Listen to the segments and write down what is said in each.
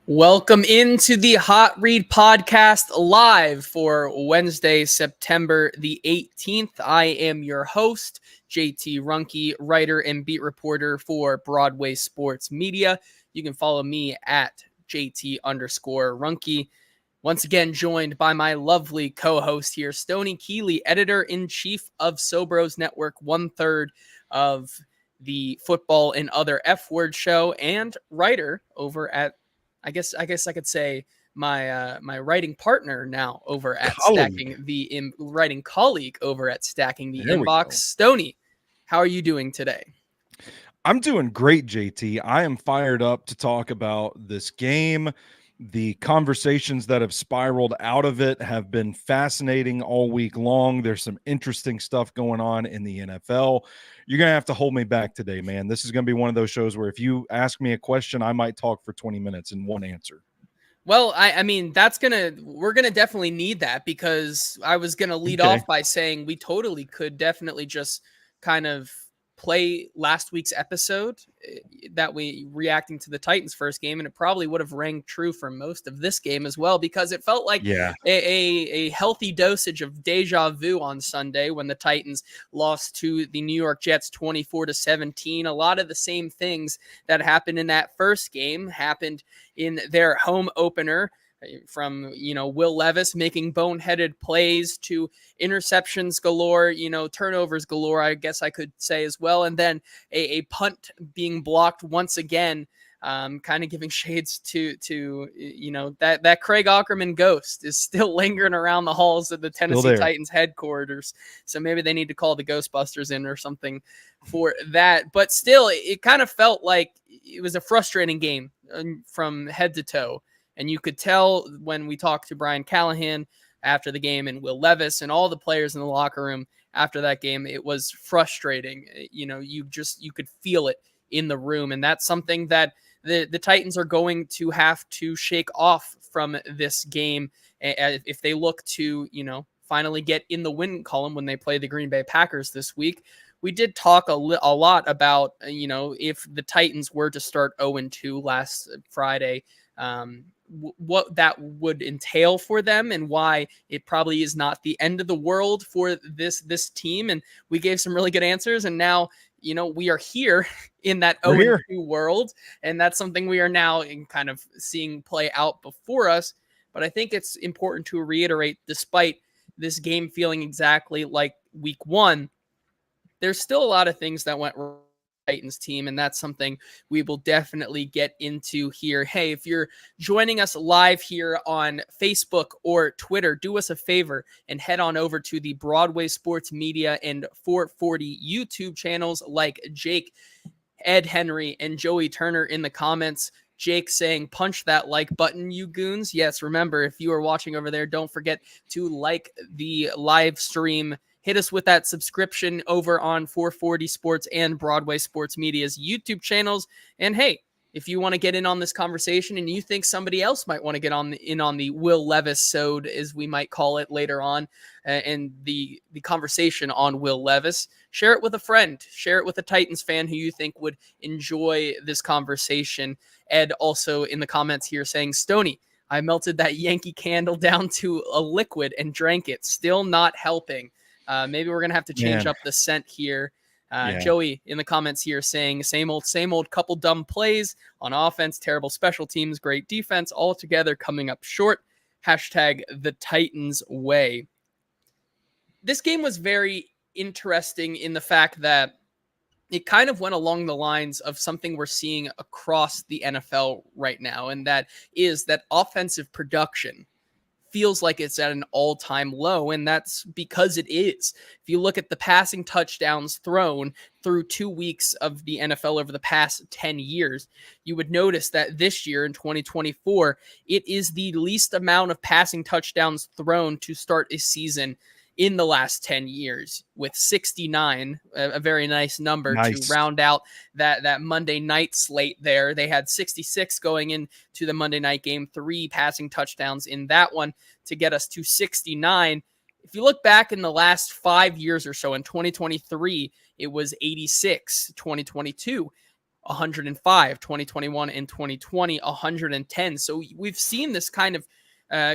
Welcome into the Hot Read Podcast live for Wednesday, September the 18th. I am your host, JT Ruhnke, writer and beat reporter for Broadway Sports Media. You can follow me at JT_Ruhnke. Once again, joined by my lovely co-host here, Stoney, Keeley, editor-in-chief of Sobros Network, 1/3 of the Football and Other F-Word show, and writer over at I guess I could say my writing partner now over at writing colleague over at Stacking the Inbox, Stoney. How are you doing today? I'm doing great, JT. I am fired up to talk about this game. The conversations that have spiraled out of it have been fascinating all week long. There's some interesting stuff going on in the NFL. You're going to have to hold me back today, man. This is going to be one of those shows where if you ask me a question, I might talk for 20 minutes in one answer. Well, I mean, we're going to definitely need that, because I was going to lead off by saying we totally could definitely just kind of play last week's episode that we reacting to the Titans first game, and it probably would have rang true for most of this game as well, because it felt like a healthy dosage of deja vu on Sunday when the Titans lost to the New York Jets 24-17. A lot of the same things that happened in that first game happened in their home opener, from, Will Levis making boneheaded plays to interceptions galore, turnovers galore, I guess I could say as well. And then a punt being blocked once again, kind of giving shades to that Craig Aukerman ghost is still lingering around the halls of the Tennessee Titans headquarters. So maybe they need to call the Ghostbusters in or something for that. But still, it kind of felt like it was a frustrating game from head to toe. And you could tell when we talked to Brian Callahan after the game and Will Levis and all the players in the locker room after that game, it was frustrating. You could feel it in the room. And that's something that the Titans are going to have to shake off from this game if they look to, finally get in the win column when they play the Green Bay Packers this week. We did talk a lot about, if the Titans were to start 0-2 last Friday, what that would entail for them and why it probably is not the end of the world for this team. And we gave some really good answers. And now, we are here in that 0-2 world. And that's something we are now in kind of seeing play out before us. But I think it's important to reiterate, despite this game feeling exactly like week one, there's still a lot of things that went wrong Titans team, and that's something we will definitely get into here. Hey, if you're joining us live here on Facebook or Twitter, do us a favor and head on over to the Broadway Sports Media and 440 YouTube channels, like Jake, Ed Henry, and Joey Turner in the comments. Jake saying, punch that like button, you goons. Yes, remember, if you are watching over there, don't forget to like the live stream. Hit us with that subscription over on 440 Sports and Broadway Sports Media's YouTube channels. And hey, if you want to get in on this conversation and you think somebody else might want to get in on the Will Levis-sode, as we might call it later on, and the conversation on Will Levis, share it with a friend. Share it with a Titans fan who you think would enjoy this conversation. Ed also in the comments here saying, Stoney, I melted that Yankee candle down to a liquid and drank it. Still not helping. Maybe we're going to have to change up the scent here. Joey in the comments here saying same old couple dumb plays on offense, terrible special teams, great defense, all together coming up short. Hashtag the Titans way. This game was very interesting in the fact that it kind of went along the lines of something we're seeing across the NFL right now. And that is that offensive production feels like it's at an all-time low, and that's because it is. If you look at the passing touchdowns thrown through 2 weeks of the NFL over the past 10 years, you would notice that this year in 2024, it is the least amount of passing touchdowns thrown to start a season in the last 10 years, with 69, a very nice number to round out that Monday night slate there. They had 66 going into the Monday night game, 3 passing touchdowns in that one to get us to 69. If you look back in the last 5 years or so, in 2023, it was 86, 2022. 105, 2021 and 2020, 110. So we've seen this kind of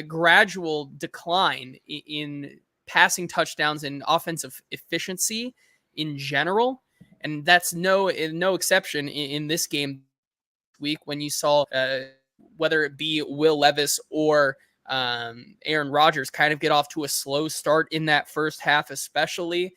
gradual decline in passing touchdowns and offensive efficiency in general. And that's no exception in this game week when you saw whether it be Will Levis or Aaron Rodgers kind of get off to a slow start in that first half, especially.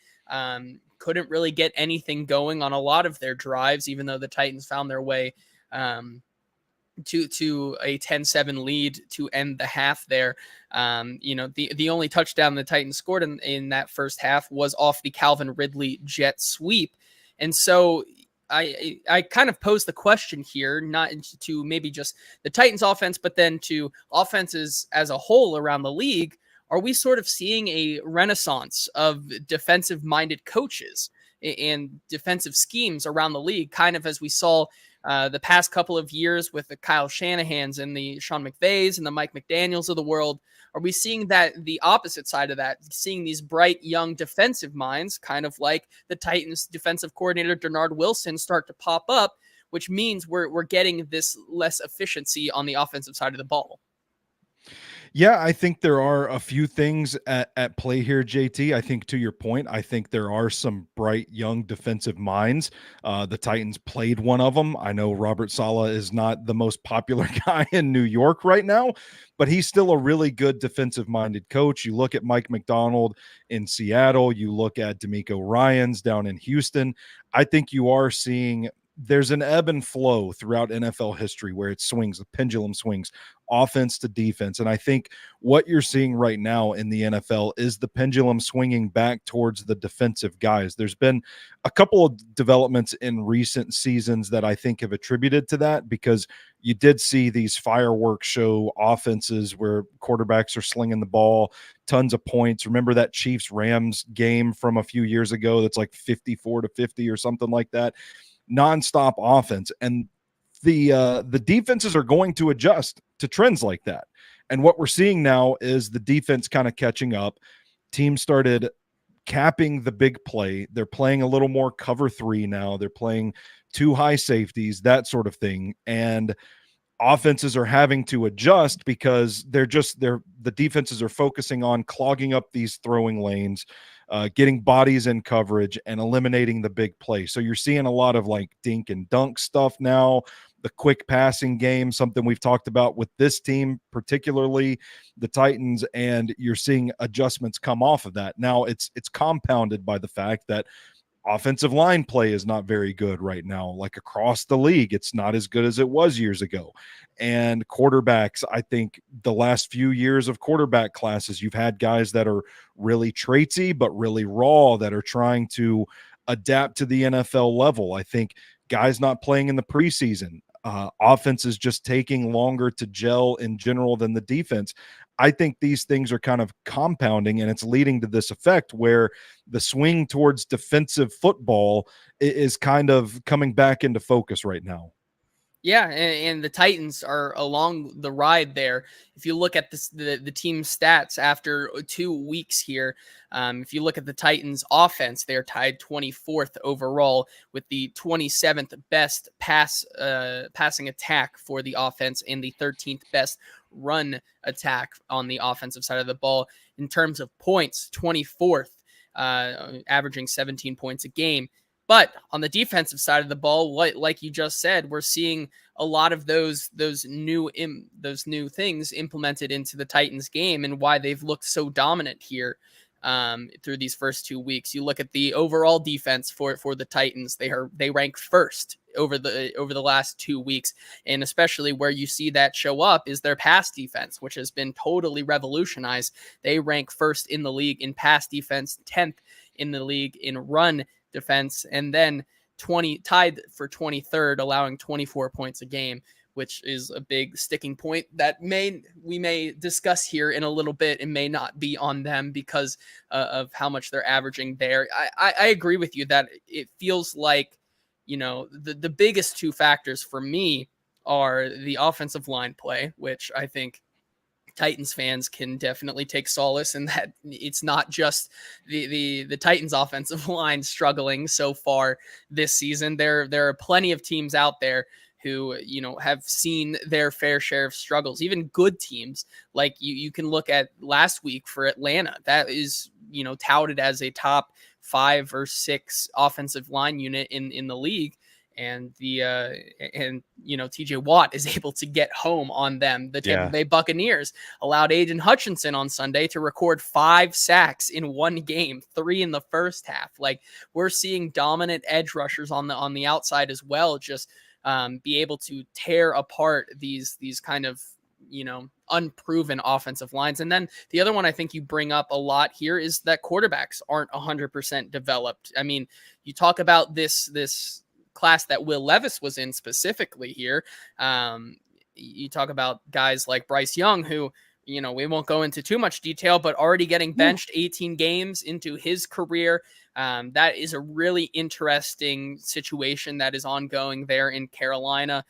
Couldn't really get anything going on a lot of their drives, even though the Titans found their way to a 10-7 lead to end the half there. The only touchdown the Titans scored in that first half was off the Calvin Ridley jet sweep. And so I kind of pose the question here, not to maybe just the Titans offense, but then to offenses as a whole around the league. Are we sort of seeing a renaissance of defensive-minded coaches and defensive schemes around the league, kind of as we saw the past couple of years with the Kyle Shanahans and the Sean McVays and the Mike McDaniels of the world? Are we seeing that the opposite side of that, seeing these bright young defensive minds, kind of like the Titans defensive coordinator Denard Wilson, start to pop up, which means we're getting this less efficiency on the offensive side of the ball? Yeah, I think there are a few things at play here, JT. I think to your point, I think there are some bright young defensive minds. The Titans played one of them. I know Robert Saleh is not the most popular guy in New York right now, but he's still a really good defensive-minded coach. You look at Mike McDonald in Seattle. You look at DeMeco Ryans down in Houston. I think you are seeing there's an ebb and flow throughout NFL history where it swings, the pendulum swings offense to defense. And I think what you're seeing right now in the NFL is the pendulum swinging back towards the defensive guys. There's been a couple of developments in recent seasons that I think have attributed to that, because you did see these fireworks show offenses where quarterbacks are slinging the ball, tons of points. Remember that Chiefs-Rams game from a few years ago that's like 54-50 or something like that? Nonstop offense. And the defenses are going to adjust to trends like that. And what we're seeing now is the defense kind of catching up. Teams started capping the big play. They're playing a little more cover 3 now. They're playing 2 high safeties, that sort of thing. And offenses are having to adjust because the defenses are focusing on clogging up these throwing lanes, getting bodies in coverage and eliminating the big play. So you're seeing a lot of like dink and dunk stuff now, the quick passing game, something we've talked about with this team, particularly the Titans, and you're seeing adjustments come off of that. Now it's compounded by the fact that offensive line play is not very good right now. Like across the league, it's not as good as it was years ago. And quarterbacks, I think the last few years of quarterback classes, you've had guys that are really traitsy, but really raw, that are trying to adapt to the NFL level. I think guys not playing in the preseason, offense is just taking longer to gel in general than the defense. I think these things are kind of compounding, and it's leading to this effect where the swing towards defensive football is kind of coming back into focus right now. Yeah, and the Titans are along the ride there. If you look at the team's stats after 2 weeks here, if you look at the Titans' offense, they're tied 24th overall with the 27th best passing attack for the offense and the 13th best run attack on the offensive side of the ball. In terms of points, 24th, averaging 17 points a game. But on the defensive side of the ball, like you just said, we're seeing a lot of those new things implemented into the Titans game, and why they've looked so dominant here through these first 2 weeks. You look at the overall defense for the Titans; they rank first over the last 2 weeks, and especially where you see that show up is their pass defense, which has been totally revolutionized. They rank first in the league in pass defense, 10th in the league in run defense, and then tied for 23rd, allowing 24 points a game, which is a big sticking point that we may discuss here in a little bit. It may not be on them because of how much they're averaging there. I agree with you that it feels like, the biggest 2 factors for me are the offensive line play, which I think Titans fans can definitely take solace in that it's not just the Titans offensive line struggling so far this season. There are plenty of teams out there who, you know, have seen their fair share of struggles, even good teams. Like you can look at last week for Atlanta. That is, you know, touted as a top 5 or 6 offensive line unit in the league. And you know, TJ Watt is able to get home on them. The Tampa Bay Buccaneers allowed Aiden Hutchinson on Sunday to record 5 sacks in one game, 3 in the first half. Like, we're seeing dominant edge rushers on the outside as well, just be able to tear apart these kind of, you know, unproven offensive lines. And then the other one I think you bring up a lot here is that quarterbacks aren't 100% developed. I mean, you talk about this class that Will Levis was in specifically here. You talk about guys like Bryce Young, who, you know, we won't go into too much detail, but already getting benched 18 games into his career. That is a really interesting situation that is ongoing there in Carolina.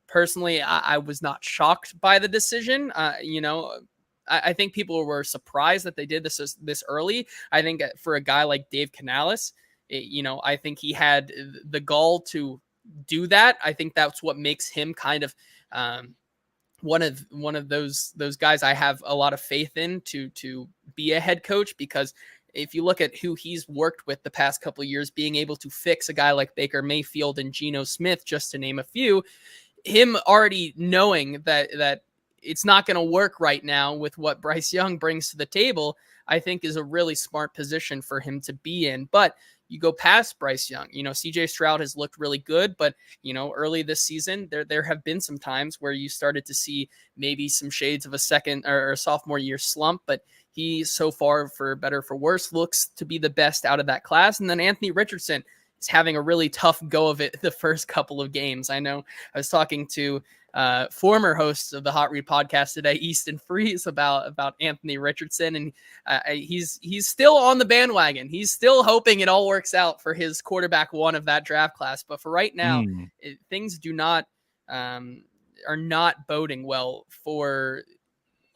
Personally, I was not shocked by the decision. You know, I think people were surprised that they did this early. I think for a guy like Dave Canales, you know, I think he had the gall to do that. I think that's what makes him kind of one of those guys I have a lot of faith in to be a head coach, because if you look at who he's worked with the past couple of years, being able to fix a guy like Baker Mayfield and Geno Smith, just to name a few, him already knowing that it's not going to work right now with what Bryce Young brings to the table, I think is a really smart position for him to be in. But you go past Bryce Young, you know, CJ Stroud has looked really good, but, you know, early this season, there have been some times where you started to see maybe some shades of a second or a sophomore year slump, but he so far, for better for worse, looks to be the best out of that class. And then Anthony Richardson is having a really tough go of it the first couple of games. I know I was talking to former hosts of the Hot Read podcast today, Easton Freeze, about Anthony Richardson, and he's still on the bandwagon. He's still hoping it all works out for his quarterback one of that draft class. But for right now, things do not are not boding well for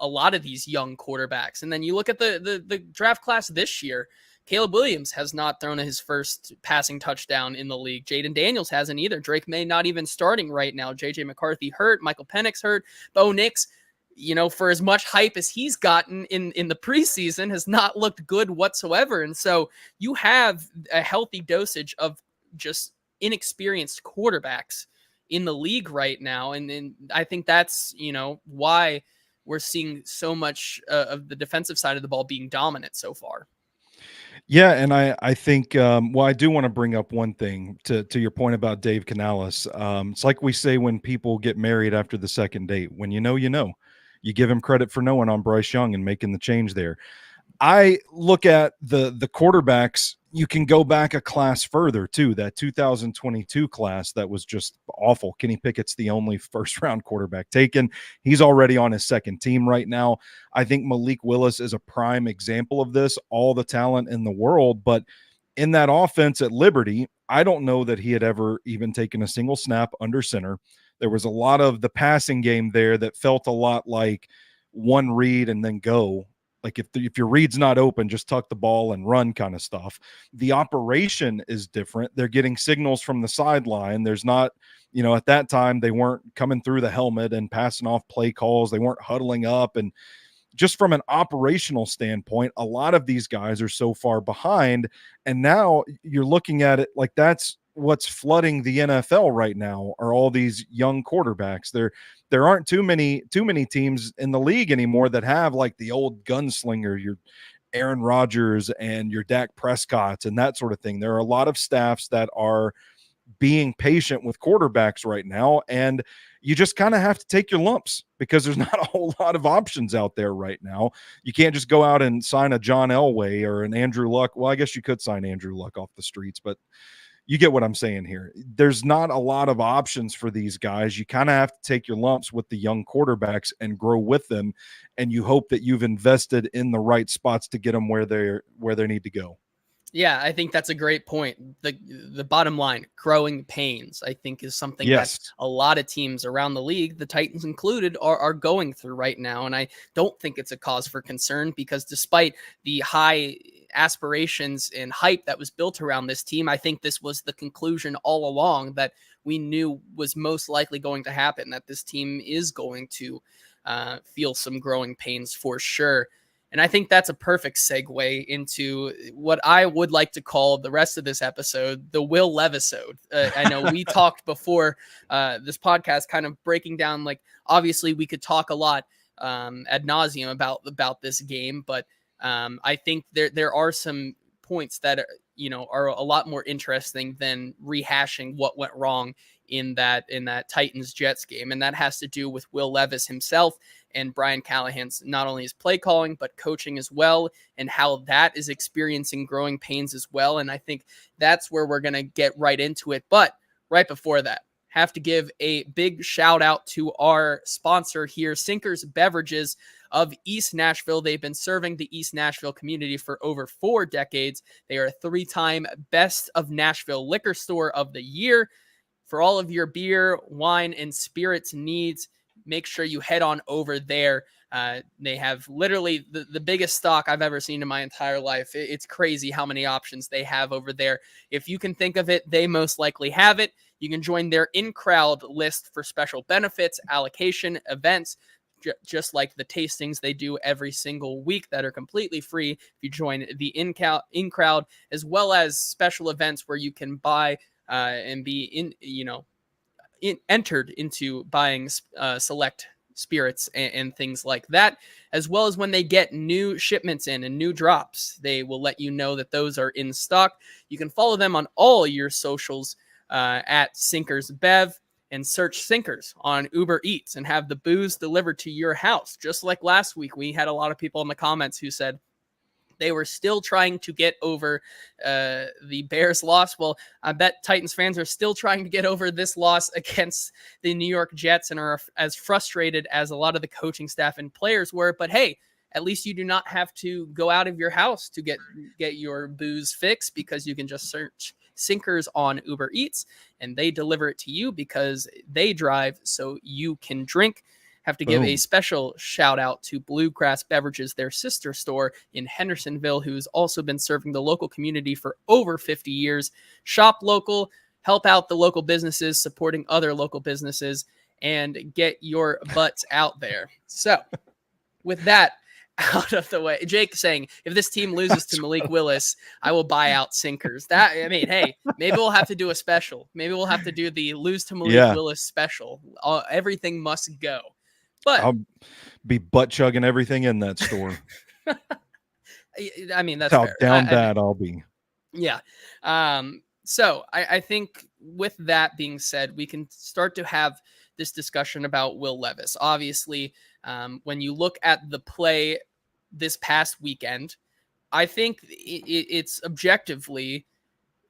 a lot of these young quarterbacks. And then you look at the draft class this year. Caleb Williams has not thrown his first passing touchdown in the league. Jaden Daniels hasn't either. Drake May not even starting right now. JJ McCarthy hurt. Michael Penix hurt. Bo Nix, you know, for as much hype as he's gotten in the preseason, has not looked good whatsoever. And so you have a healthy dosage of just inexperienced quarterbacks in the league right now. And I think that's, you know, why we're seeing so much of the defensive side of the ball being dominant so far. Yeah, and I think, well, I do want to bring up one thing to your point about Dave Canales. It's like we say when people get married after the second date: when you know, you give him credit for knowing on Bryce Young and making the change there. I look at the quarterbacks. You can go back a class further too. That 2022 class that was just awful. Kenny Pickett's the only first-round quarterback taken. He's already on his second team right now. I think Malik Willis is a prime example of this. All the talent in the world, but in that offense at Liberty, I don't know that he had ever even taken a single snap under center. There was a lot of the passing game there that felt a lot like one read and then go. Like if your read's not open, just tuck the ball and run kind of stuff. The operation is different. They're getting signals from the sideline. There's not, you know, at that time, they weren't coming through the helmet and passing off play calls. They weren't huddling up. And just from an operational standpoint, a lot of these guys are so far behind. And now you're looking at it like that's what's flooding the NFL right now, are all these young quarterbacks. There aren't too many teams in the league anymore that have like the old gunslinger, your Aaron Rodgers and your Dak Prescott and that sort of thing. There are a lot of staffs that are being patient with quarterbacks right now, and you just kind of have to take your lumps because there's not a whole lot of options out there right now. You can't just go out and sign a John Elway or an Andrew Luck. Well, I guess you could sign Andrew Luck off the streets, but you get what I'm saying here. There's not a lot of options for these guys. You kind of have to take your lumps with the young quarterbacks and grow with them, and you hope that you've invested in the right spots to get them where they need to go. Yeah, I think that's a great point. The bottom line, growing pains, I think is something that Yes. a lot of teams around the league, the Titans included, are going through right now. And I don't think it's a cause for concern because despite the high aspirations and hype that was built around this team, I think this was the conclusion all along that we knew was most likely going to happen, that this team is going to feel some growing pains for sure. And I think that's a perfect segue into what I would like to call the rest of this episode, the Will Levisode. I know we talked before this podcast, kind of breaking down, like, obviously we could talk a lot ad nauseum about this game, but I think there are some points that are a lot more interesting than rehashing what went wrong in that Titans Jets game, and that has to do with Will Levis himself and Brian Callahan's not only his play calling but coaching as well, and how that is experiencing growing pains as well. And I think that's where we're going to get right into it. But right before that, have to give a big shout out to our sponsor here, Sinkers Beverages of East Nashville. They've been serving the East Nashville community for over 4 decades. They are a 3-time Best of Nashville Liquor Store of the Year. For all of your beer, wine, and spirits needs, make sure you head on over there. They have literally the biggest stock I've ever seen in my entire life. It's crazy how many options they have over there. If you can think of it, they most likely have it. You can join their in-crowd list for special benefits, allocation, events, just like the tastings they do every single week that are completely free if you join the in-crowd, as well as special events where you can buy and be entered into buying select spirits and things like that, as well as when they get new shipments in and new drops, they will let you know that those are in stock. You can follow them on all your socials at Sinkers Bev, and search Sinkers on Uber Eats and have the booze delivered to your house. Just like last week, we had a lot of people in the comments who said they were still trying to get over the Bears loss. Well, I bet Titans fans are still trying to get over this loss against the New York Jets and are as frustrated as a lot of the coaching staff and players were. But hey, at least you do not have to go out of your house to get your booze fixed, because you can just search Sinkers on Uber Eats and they deliver it to you because they drive so you can drink. Have to give a special shout out to Bluegrass Beverages, their sister store in Hendersonville, who's also been serving the local community for over 50 years. Shop local, help out the local businesses, supporting other local businesses, and get your butts out there. So with that out of the way, Jake saying, if this team loses to Malik Willis, I will buy out Sinkers. Hey, maybe we'll have to do a special. Maybe we'll have to do the lose to Malik Willis special. Everything must go. But I'll be butt chugging everything in that store. I mean, that's how fair. down bad I'll be. Yeah. So I think with that being said, we can start to have this discussion about Will Levis. Obviously, when you look at the play this past weekend, I think it's objectively,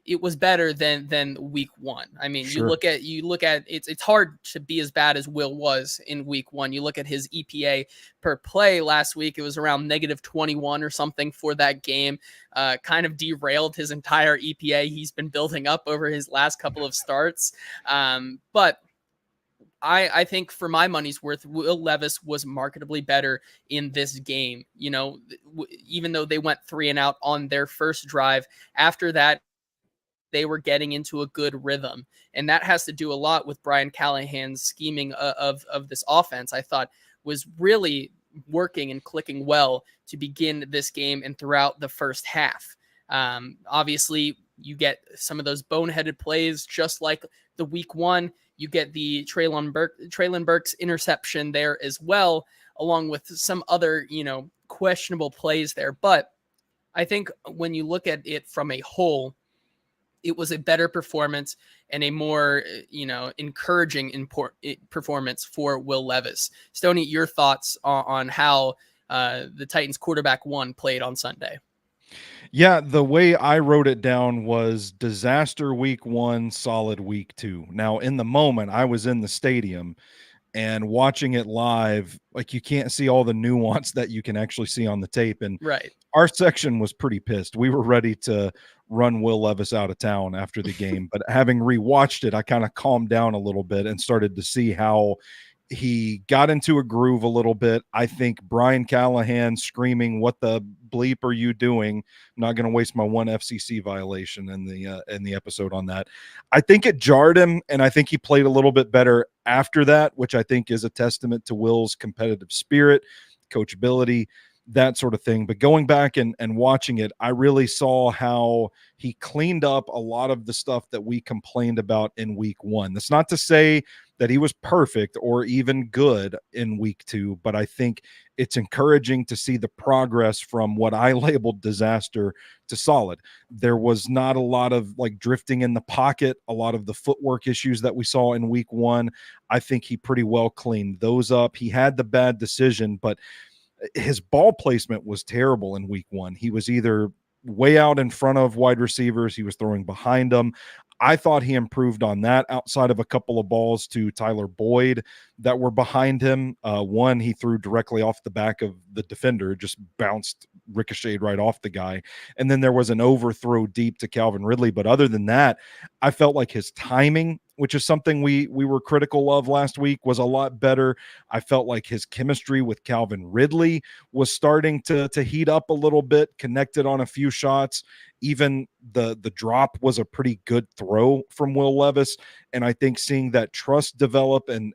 it was better than week one. I mean, Sure. you look at it's hard to be as bad as Will was in week one. You look at his EPA per play last week, it was around -21 or something for that game. Kind of derailed his entire EPA he's been building up over his last couple of starts. But I think for my money's worth, Will Levis was markedly better in this game. Even though they went 3 and out on their first drive, after that, they were getting into a good rhythm. And that has to do a lot with Brian Callahan's scheming of this offense. I thought was really working and clicking well to begin this game and throughout the first half. Obviously, you get some of those boneheaded plays, just like the week one. You get the Treylon Burks interception there as well, along with some other, questionable plays there. But I think when you look at it from a whole, it was a better performance and a more, encouraging performance for Will Levis. Stoney, your thoughts on how the Titans quarterback 1 played on Sunday? Yeah, the way I wrote it down was disaster week 1, solid week 2. Now, in the moment, I was in the stadium and watching it live, like, you can't see all the nuance that you can actually see on the tape. And right, our section was pretty pissed. We were ready to run Will Levis out of town after the game, but having rewatched it, I kind of calmed down a little bit and started to see how he got into a groove a little bit. I think Brian Callahan screaming, "What the bleep are you doing?" I'm not going to waste my one FCC violation in the episode on that. I think it jarred him, and I think he played a little bit better after that, which I think is a testament to Will's competitive spirit, coachability, that sort of thing. But going back and watching it, I really saw how he cleaned up a lot of the stuff that we complained about in week one. That's not to say that he was perfect or even good in week two, but I think it's encouraging to see the progress from what I labeled disaster to solid. There was not a lot of like drifting in the pocket, a lot of the footwork issues that we saw in week one. I think he pretty well cleaned those up. He had the bad decision, but his ball placement was terrible in week one. He was either way out in front of wide receivers, he was throwing behind them. I thought he improved on that outside of a couple of balls to Tyler Boyd that were behind him. One he threw directly off the back of the defender, just bounced, ricocheted right off the guy. And then there was an overthrow deep to Calvin Ridley. But other than that, I felt like his timing, which is something we were critical of last week, was a lot better. I felt like his chemistry with Calvin Ridley was starting to heat up a little bit, connected on a few shots. Even the drop was a pretty good throw from Will Levis. And I think seeing that trust develop and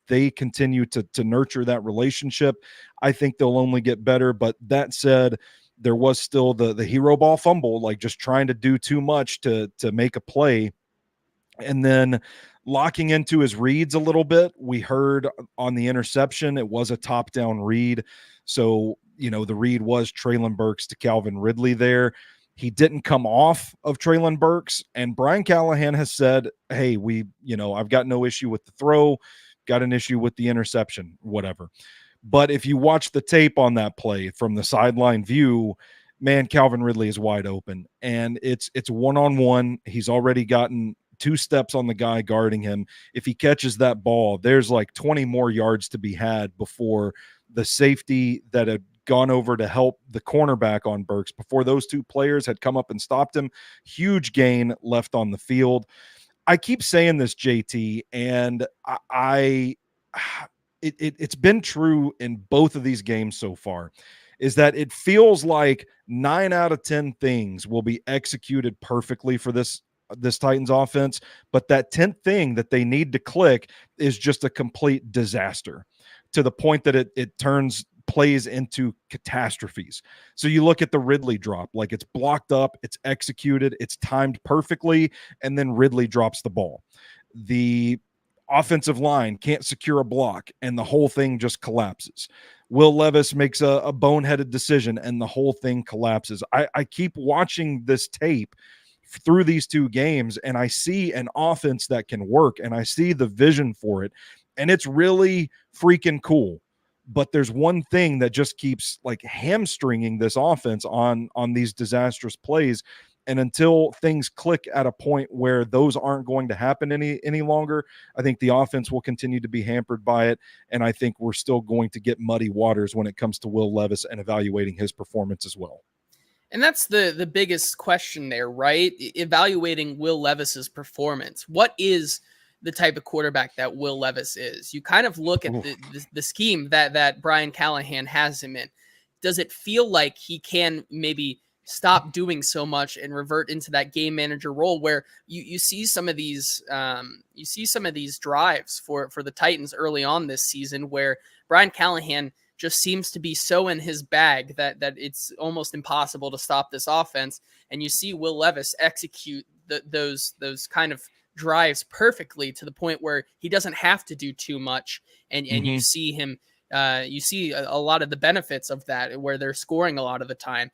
they continue to nurture that relationship, I think they'll only get better. But that said, there was still the hero ball fumble, like just trying to do too much to make a play. And then locking into his reads a little bit. We heard on the interception, it was a top-down read. So, the read was Treylon Burks to Calvin Ridley there. He didn't come off of Treylon Burks, and Brian Callahan has said, hey, I've got no issue with the throw, got an issue with the interception, whatever. But if you watch the tape on that play from the sideline view, man, Calvin Ridley is wide open, and it's one-on-one. He's already gotten 2 steps on the guy guarding him. If he catches that ball, there's like 20 more yards to be had before the safety that had gone over to help the cornerback on Burks, before those 2 players had come up and stopped him. Huge gain left on the field. I keep saying this, JT, and it's been true in both of these games so far, is that it feels like 9 out of 10 things will be executed perfectly for this Titans offense, but that 10th thing that they need to click is just a complete disaster, to the point that it turns plays into catastrophes. So you look at the Ridley drop, like it's blocked up, it's executed, it's timed perfectly, and then Ridley drops the ball. The offensive line can't secure a block, and the whole thing just collapses. Will Levis makes a boneheaded decision, and the whole thing collapses. I keep watching this tape through these 2 games, and I see an offense that can work, and I see the vision for it, and it's really freaking cool. But there's one thing that just keeps like hamstringing this offense on these disastrous plays, and until things click at a point where those aren't going to happen any longer, I think the offense will continue to be hampered by it, and I think we're still going to get muddy waters when it comes to Will Levis and evaluating his performance as well. And that's the biggest question there, right? Evaluating Will Levis's performance. What is the type of quarterback that Will Levis is? You kind of look at the scheme that Brian Callahan has him in. Does it feel like he can maybe stop doing so much and revert into that game manager role, where you see some of these drives for the Titans early on this season where Brian Callahan just seems to be so in his bag that it's almost impossible to stop this offense. And you see Will Levis execute those kind of drives perfectly, to the point where he doesn't have to do too much. And you see him, you see a lot of the benefits of that, where they're scoring a lot of the time.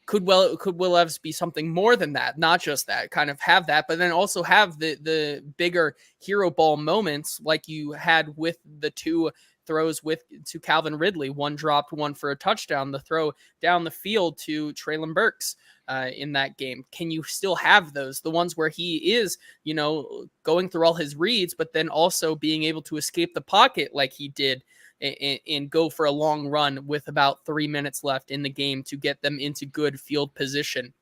Could Will Levis be something more than that? Not just that, kind of have that, but then also have the bigger hero ball moments like you had with the 2 throws to Calvin Ridley, one dropped, one for a touchdown, the throw down the field to Treylon Burks in that game. Can you still have those, the ones where he is, going through all his reads, but then also being able to escape the pocket like he did and go for a long run with about 3 minutes left in the game to get them into good field position.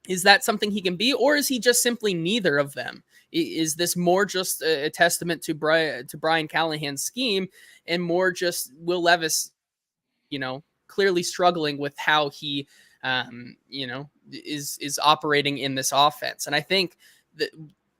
Is that something he can be, or is he just simply neither of them? Is this more just a testament to Brian Callahan's scheme, and more just Will Levis, clearly struggling with how he, is operating in this offense? And I think that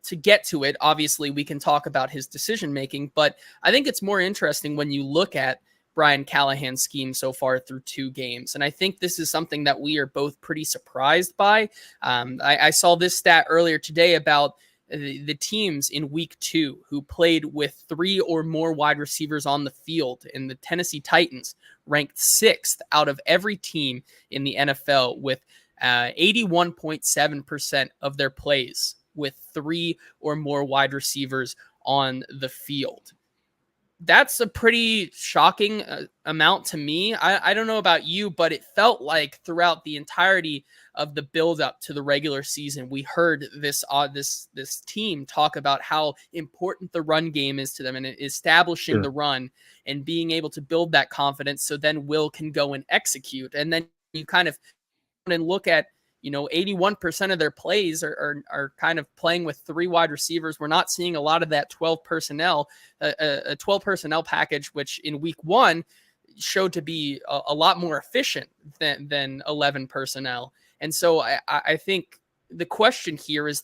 to get to it, obviously we can talk about his decision making, but I think it's more interesting when you look at Brian Callahan's scheme so far through 2 games. And I think this is something that we are both pretty surprised by. I saw this stat earlier today about the teams in week 2 who played with 3 or more wide receivers on the field, and the Tennessee Titans ranked 6th out of every team in the NFL with 81.7% of their plays with 3 or more wide receivers on the field. That's a pretty shocking amount to me. I don't know about you, but it felt like throughout the entirety of the build-up to the regular season, we heard this team talk about how important the run game is to them, and establishing the run and being able to build that confidence so then Will can go and execute. And then you kind of and look at 81% of their plays are kind of playing with 3 wide receivers. We're not seeing a lot of that 12 personnel, a 12 personnel package, which in week 1 showed to be a lot more efficient than 11 personnel. And so I think the question here is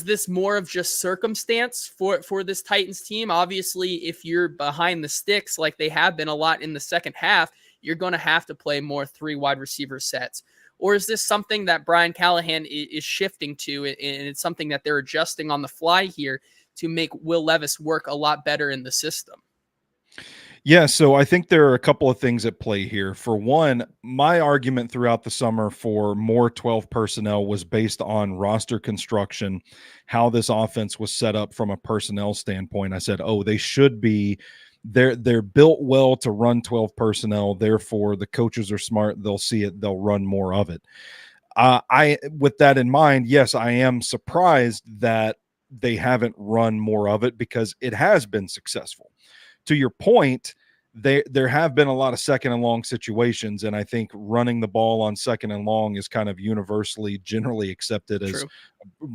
this more of just circumstance for this Titans team? Obviously, if you're behind the sticks like they have been a lot in the second half, you're going to have to play more 3 wide receiver sets. Or is this something that Brian Callahan is shifting to, and it's something that they're adjusting on the fly here to make Will Levis work a lot better in the system? Yeah, so I think there are a couple of things at play here. For one, my argument throughout the summer for more 12 personnel was based on roster construction, how this offense was set up from a personnel standpoint. I said, they should be they're built well to run 12 personnel. Therefore, the coaches are smart. They'll see it. They'll run more of it. With that in mind, yes, I am surprised that they haven't run more of it because it has been successful. To your point, there have been a lot of second and long situations, and I think running the ball on second and long is kind of universally generally accepted as a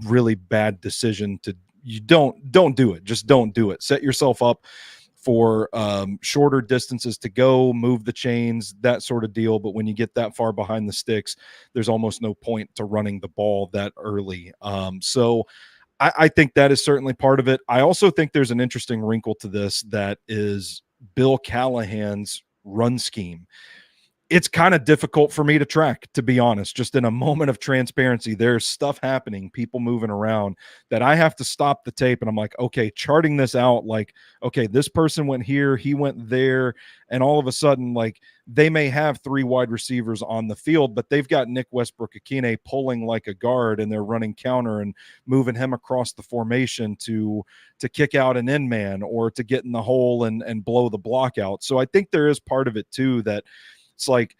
really bad decision. You don't do it. Just don't do it. Set yourself up for shorter distances to go, move the chains, that sort of deal. But when you get that far behind the sticks, there's almost no point to running the ball that early. So I think that is certainly part of it. I also think there's an interesting wrinkle to this that is Bill Callahan's run scheme. It's kind of difficult for me to track, to be honest. Just in a moment of transparency, there's stuff happening, people moving around, that I have to stop the tape. And I'm like, okay, charting this out, like, okay, this person went here, he went there. And all of a sudden, like, they may have 3 wide receivers on the field, but they've got Nick Westbrook-Akine pulling like a guard, and they're running counter and moving him across the formation to kick out an end man or to get in the hole and blow the block out. So I think there is part of it too, that it's like,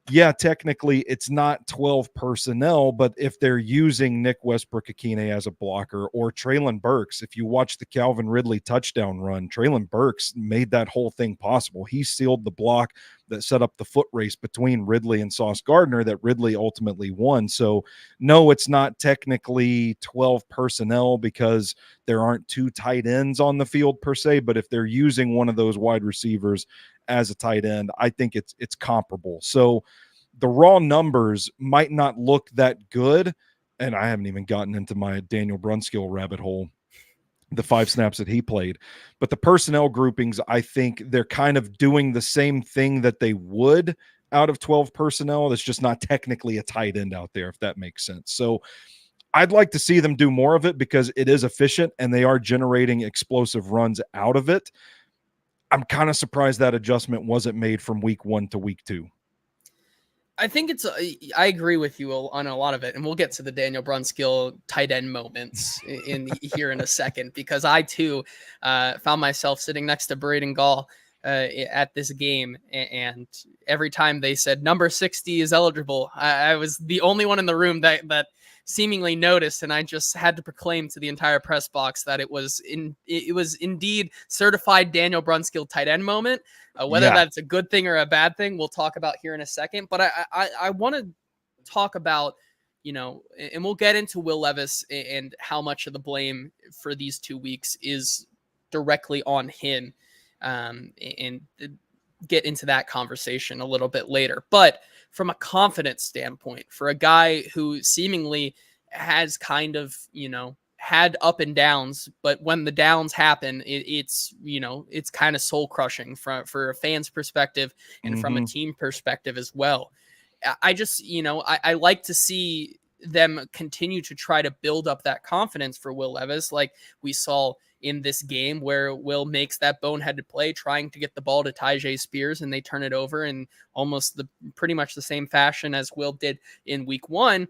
yeah, technically it's not 12 personnel, but if they're using Nick Westbrook-Akine as a blocker, or Treylon Burks, if you watch the Calvin Ridley touchdown run, Treylon Burks made that whole thing possible. He sealed the block that set up the foot race between Ridley and Sauce Gardner that Ridley ultimately won. So no, it's not technically 12 personnel because there aren't 2 tight ends on the field per se, but if they're using one of those wide receivers as a tight end, I think it's comparable. So the raw numbers might not look that good, and I haven't even gotten into my Daniel Brunskill rabbit hole, the 5 snaps that he played. But the personnel groupings, I think they're kind of doing the same thing that they would out of 12 personnel. That's just not technically a tight end out there, if that makes sense. So I'd like to see them do more of it because it is efficient and they are generating explosive runs out of it. I'm kind of surprised that adjustment wasn't made from week 1 to week 2. I think I agree with you on a lot of it, and we'll get to the Daniel Brunskill tight end moments in here in a second, because I too found myself sitting next to Braden Gall at this game, and every time they said number 60 is eligible, I was the only one in the room that seemingly noticed, and I just had to proclaim to the entire press box that it was indeed certified Daniel Brunskill tight end moment. Whether that's a good thing or a bad thing, we'll talk about here in a second. But I want to talk about, and we'll get into Will Levis and how much of the blame for these 2 weeks is directly on him, and get into that conversation a little bit later. But from a confidence standpoint, for a guy who seemingly has kind of, had up and downs, but when the downs happen, it's kind of soul crushing for a fan's perspective and from a team perspective as well. I just, I like to see them continue to try to build up that confidence for Will Levis, like we saw in this game where Will makes that boneheaded play trying to get the ball to Tyjae Spears, and they turn it over in almost pretty much the same fashion as Will did in week 1.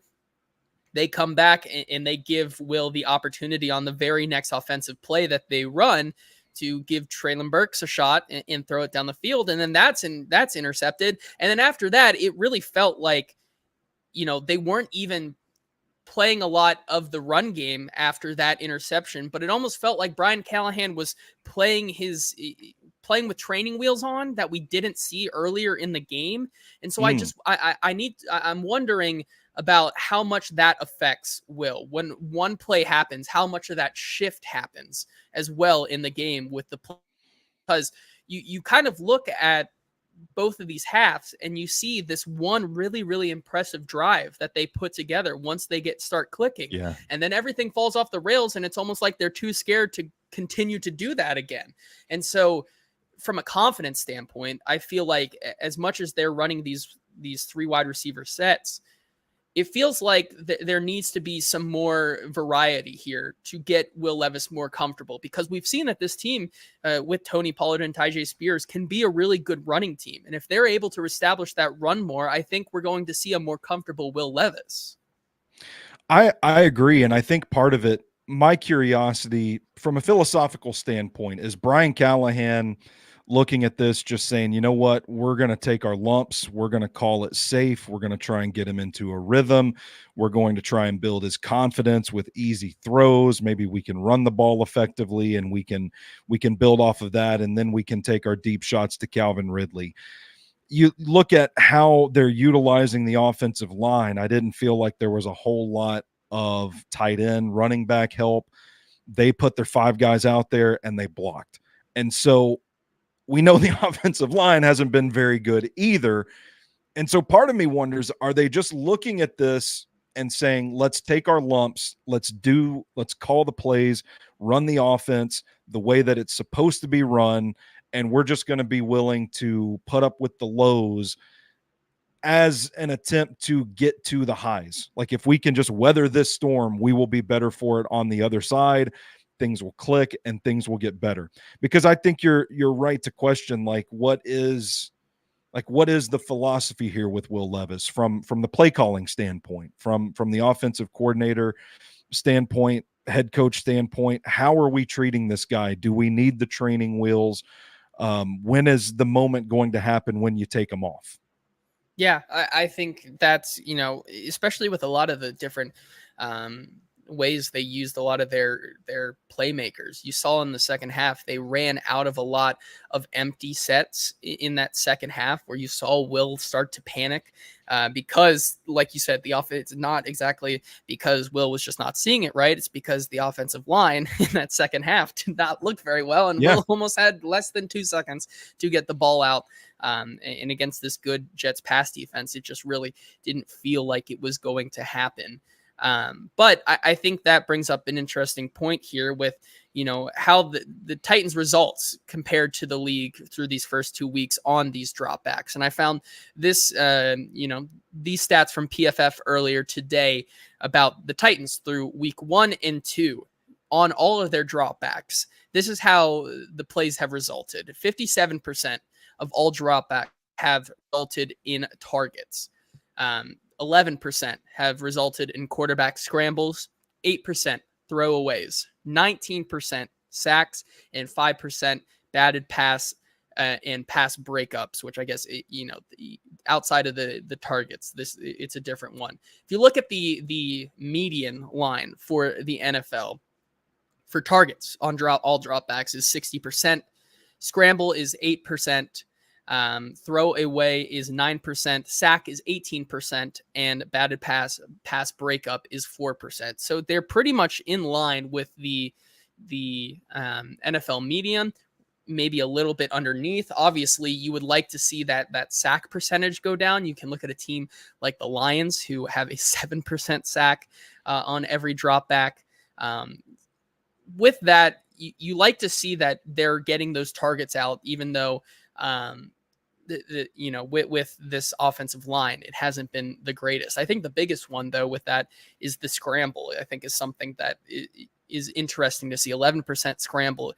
They come back and they give Will the opportunity on the very next offensive play that they run to give Treylon Burks a shot and throw it down the field. And then that's intercepted. And then after that, it really felt like, they weren't even playing a lot of the run game after that interception, but it almost felt like Brian Callahan was playing with training wheels on that we didn't see earlier in the game. And so I'm wondering about how much that affects Will when one play happens, how much of that shift happens as well in the game with the play, because you kind of look at both of these halves and you see this one really, really impressive drive that they put together once they start clicking. Yeah. And then everything falls off the rails and it's almost like they're too scared to continue to do that again. And so from a confidence standpoint, I feel like as much as they're running these 3 wide receiver sets, it feels like there needs to be some more variety here to get Will Levis more comfortable, because we've seen that this team with Tony Pollard and Tyjae Spears can be a really good running team. And if they're able to establish that run more, I think we're going to see a more comfortable Will Levis. I agree. And I think part of it, my curiosity from a philosophical standpoint, is Brian Callahan looking at this, just saying, you know what, we're going to take our lumps. We're going to call it safe. We're going to try and get him into a rhythm. We're going to try and build his confidence with easy throws. Maybe we can run the ball effectively and we can build off of that. And then we can take our deep shots to Calvin Ridley. You look at how they're utilizing the offensive line. I didn't feel like there was a whole lot of tight end running back help. They put their 5 guys out there and they blocked. And so we know the offensive line hasn't been very good either. And so part of me wonders, are they just looking at this and saying, let's take our lumps, let's call the plays, run the offense the way that it's supposed to be run, and we're just going to be willing to put up with the lows as an attempt to get to the highs. Like if we can just weather this storm, we will be better for it on the other side. Things will click and things will get better. Because I think you're right to question, what is the philosophy here with Will Levis from the play calling standpoint, from the offensive coordinator standpoint, head coach standpoint. How are we treating this guy? Do we need the training wheels? When is the moment going to happen when you take them off? Yeah, I think that's, especially with a lot of the different ways they used a lot of their playmakers. You saw in the second half, they ran out of a lot of empty sets in that second half, where you saw Will start to panic because, like you said, the offense, not exactly because Will was just not seeing it right. It's because the offensive line in that second half did not look very well. And Will almost had less than 2 seconds to get the ball out. And against this good Jets pass defense, it just really didn't feel like it was going to happen. But I think that brings up an interesting point here with, how the Titans results compared to the league through these first 2 weeks on these dropbacks. And I found this, these stats from PFF earlier today about the Titans through week 1 and 2 on all of their dropbacks. This is how the plays have resulted. 57% of all dropbacks have resulted in targets. 11% have resulted in quarterback scrambles, 8% throwaways, 19% sacks, and 5% batted pass and pass breakups, which I guess, outside of the targets, it's a different one. If you look at the median line for the NFL for targets on all dropbacks is 60%, scramble is 8%, throw away is 9%, sack is 18%, and batted pass breakup is 4%. So they're pretty much in line with the NFL median, maybe a little bit underneath. Obviously, you would like to see that sack percentage go down. You can look at a team like the Lions, who have a 7% sack on every dropback. With that, you like to see that they're getting those targets out, even though with this offensive line, it hasn't been the greatest. I think the biggest one, though, with that is the scramble. I think is something that is interesting to see. 11% scramble.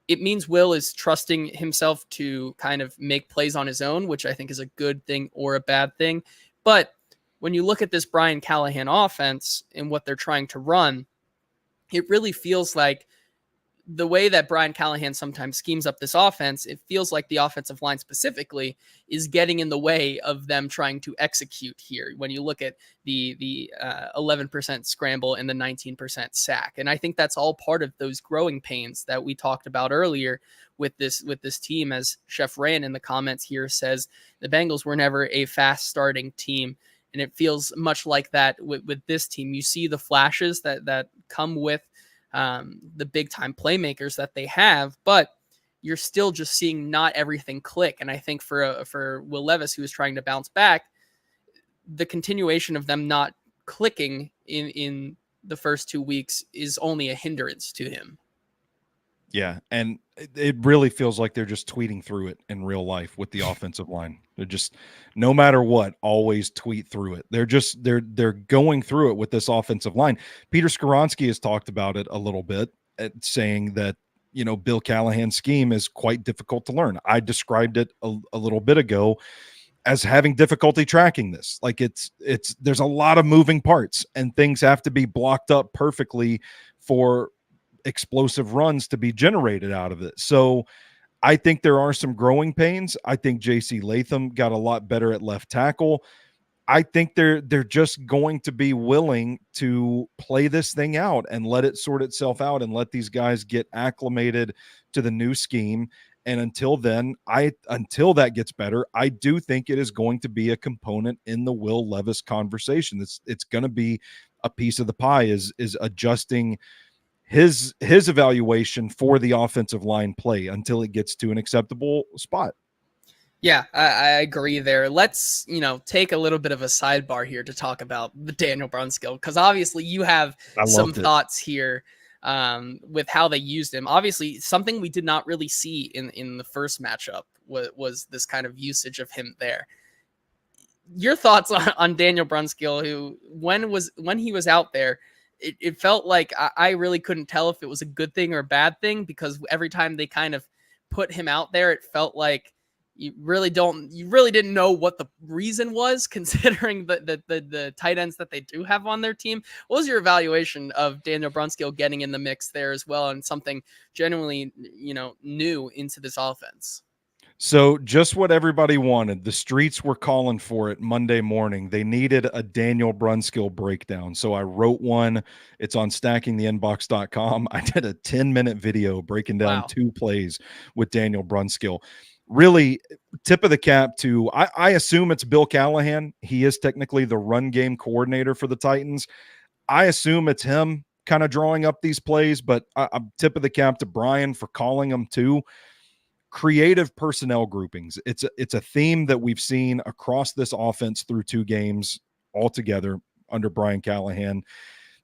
It means Will is trusting himself to kind of make plays on his own, which I think is a good thing or a bad thing. But when you look at this Brian Callahan offense and what they're trying to run, it really feels like the way that Brian Callahan sometimes schemes up this offense, it feels like the offensive line specifically is getting in the way of them trying to execute here. When you look at the 11% scramble and the 19% sack, and I think that's all part of those growing pains that we talked about earlier with this team. As Chef Rayan in the comments here says, the Bengals were never a fast starting team. And it feels much like that with this team. You see the flashes that come with the big time playmakers that they have, but you're still just seeing not everything click. And I think for Will Levis, who is trying to bounce back, the continuation of them not clicking in the first 2 weeks is only a hindrance to him. Yeah, and it really feels like they're just tweeting through it in real life with the offensive line. They're just, no matter what, always tweet through it. They're going through it with this offensive line. Peter Skoronski has talked about it a little bit, saying that, Bill Callahan's scheme is quite difficult to learn. I described it a little bit ago as having difficulty tracking this. Like there's a lot of moving parts, and things have to be blocked up perfectly for explosive runs to be generated out of it. So I think there are some growing pains. I think JC Latham got a lot better at left tackle. I think they're just going to be willing to play this thing out and let it sort itself out and let these guys get acclimated to the new scheme. And until that gets better, I do think it is going to be a component in the Will Levis conversation. It's going to be a piece of the pie is adjusting his evaluation for the offensive line play until it gets to an acceptable spot. Yeah, I agree there. Let's, take a little bit of a sidebar here to talk about the Daniel Brunskill, because obviously you have some thoughts here with how they used him. Obviously, something we did not really see in the first matchup was this kind of usage of him there. Your thoughts on Daniel Brunskill, who when he was out there, it felt like I really couldn't tell if it was a good thing or a bad thing, because every time they kind of put him out there, it felt like you really didn't know what the reason was, considering the tight ends that they do have on their team. What was your evaluation of Daniel Brunskill getting in the mix there as well, and something genuinely, new into this offense? So just what everybody wanted. The streets were calling for it Monday morning. They needed a Daniel Brunskill breakdown. So I wrote one. It's on stackingtheinbox.com. I did a 10-minute video breaking down 2 plays with Daniel Brunskill. Really, tip of the cap to, I assume it's Bill Callahan. He is technically the run game coordinator for the Titans. I assume it's him kind of drawing up these plays, but I'm tip of the cap to Brian for calling them too. Creative personnel groupings. It's a theme that we've seen across this offense through 2 games altogether under Brian Callahan.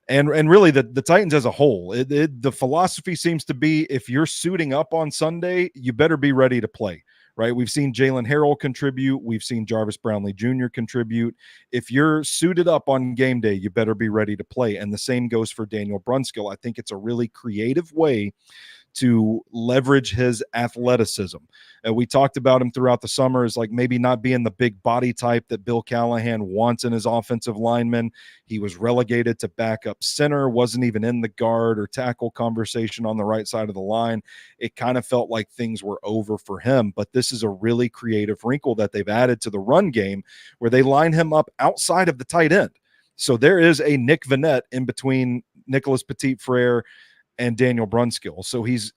And really the Titans as a whole, the philosophy seems to be, if you're suiting up on Sunday, you better be ready to play, right? We've seen Jalen Harrell contribute. We've seen Jarvis Brownlee Jr. contribute. If you're suited up on game day, you better be ready to play. And the same goes for Daniel Brunskill. I think it's a really creative way to leverage his athleticism. We talked about him throughout the summer as like maybe not being the big body type that Bill Callahan wants in his offensive lineman. He was relegated to backup center, wasn't even in the guard or tackle conversation on the right side of the line. It kind of felt like things were over for him, but this is a really creative wrinkle that they've added to the run game where they line him up outside of the tight end. So there is a Nick Vannett in between Nicholas Petit-Frere and Daniel Brunskill. So he's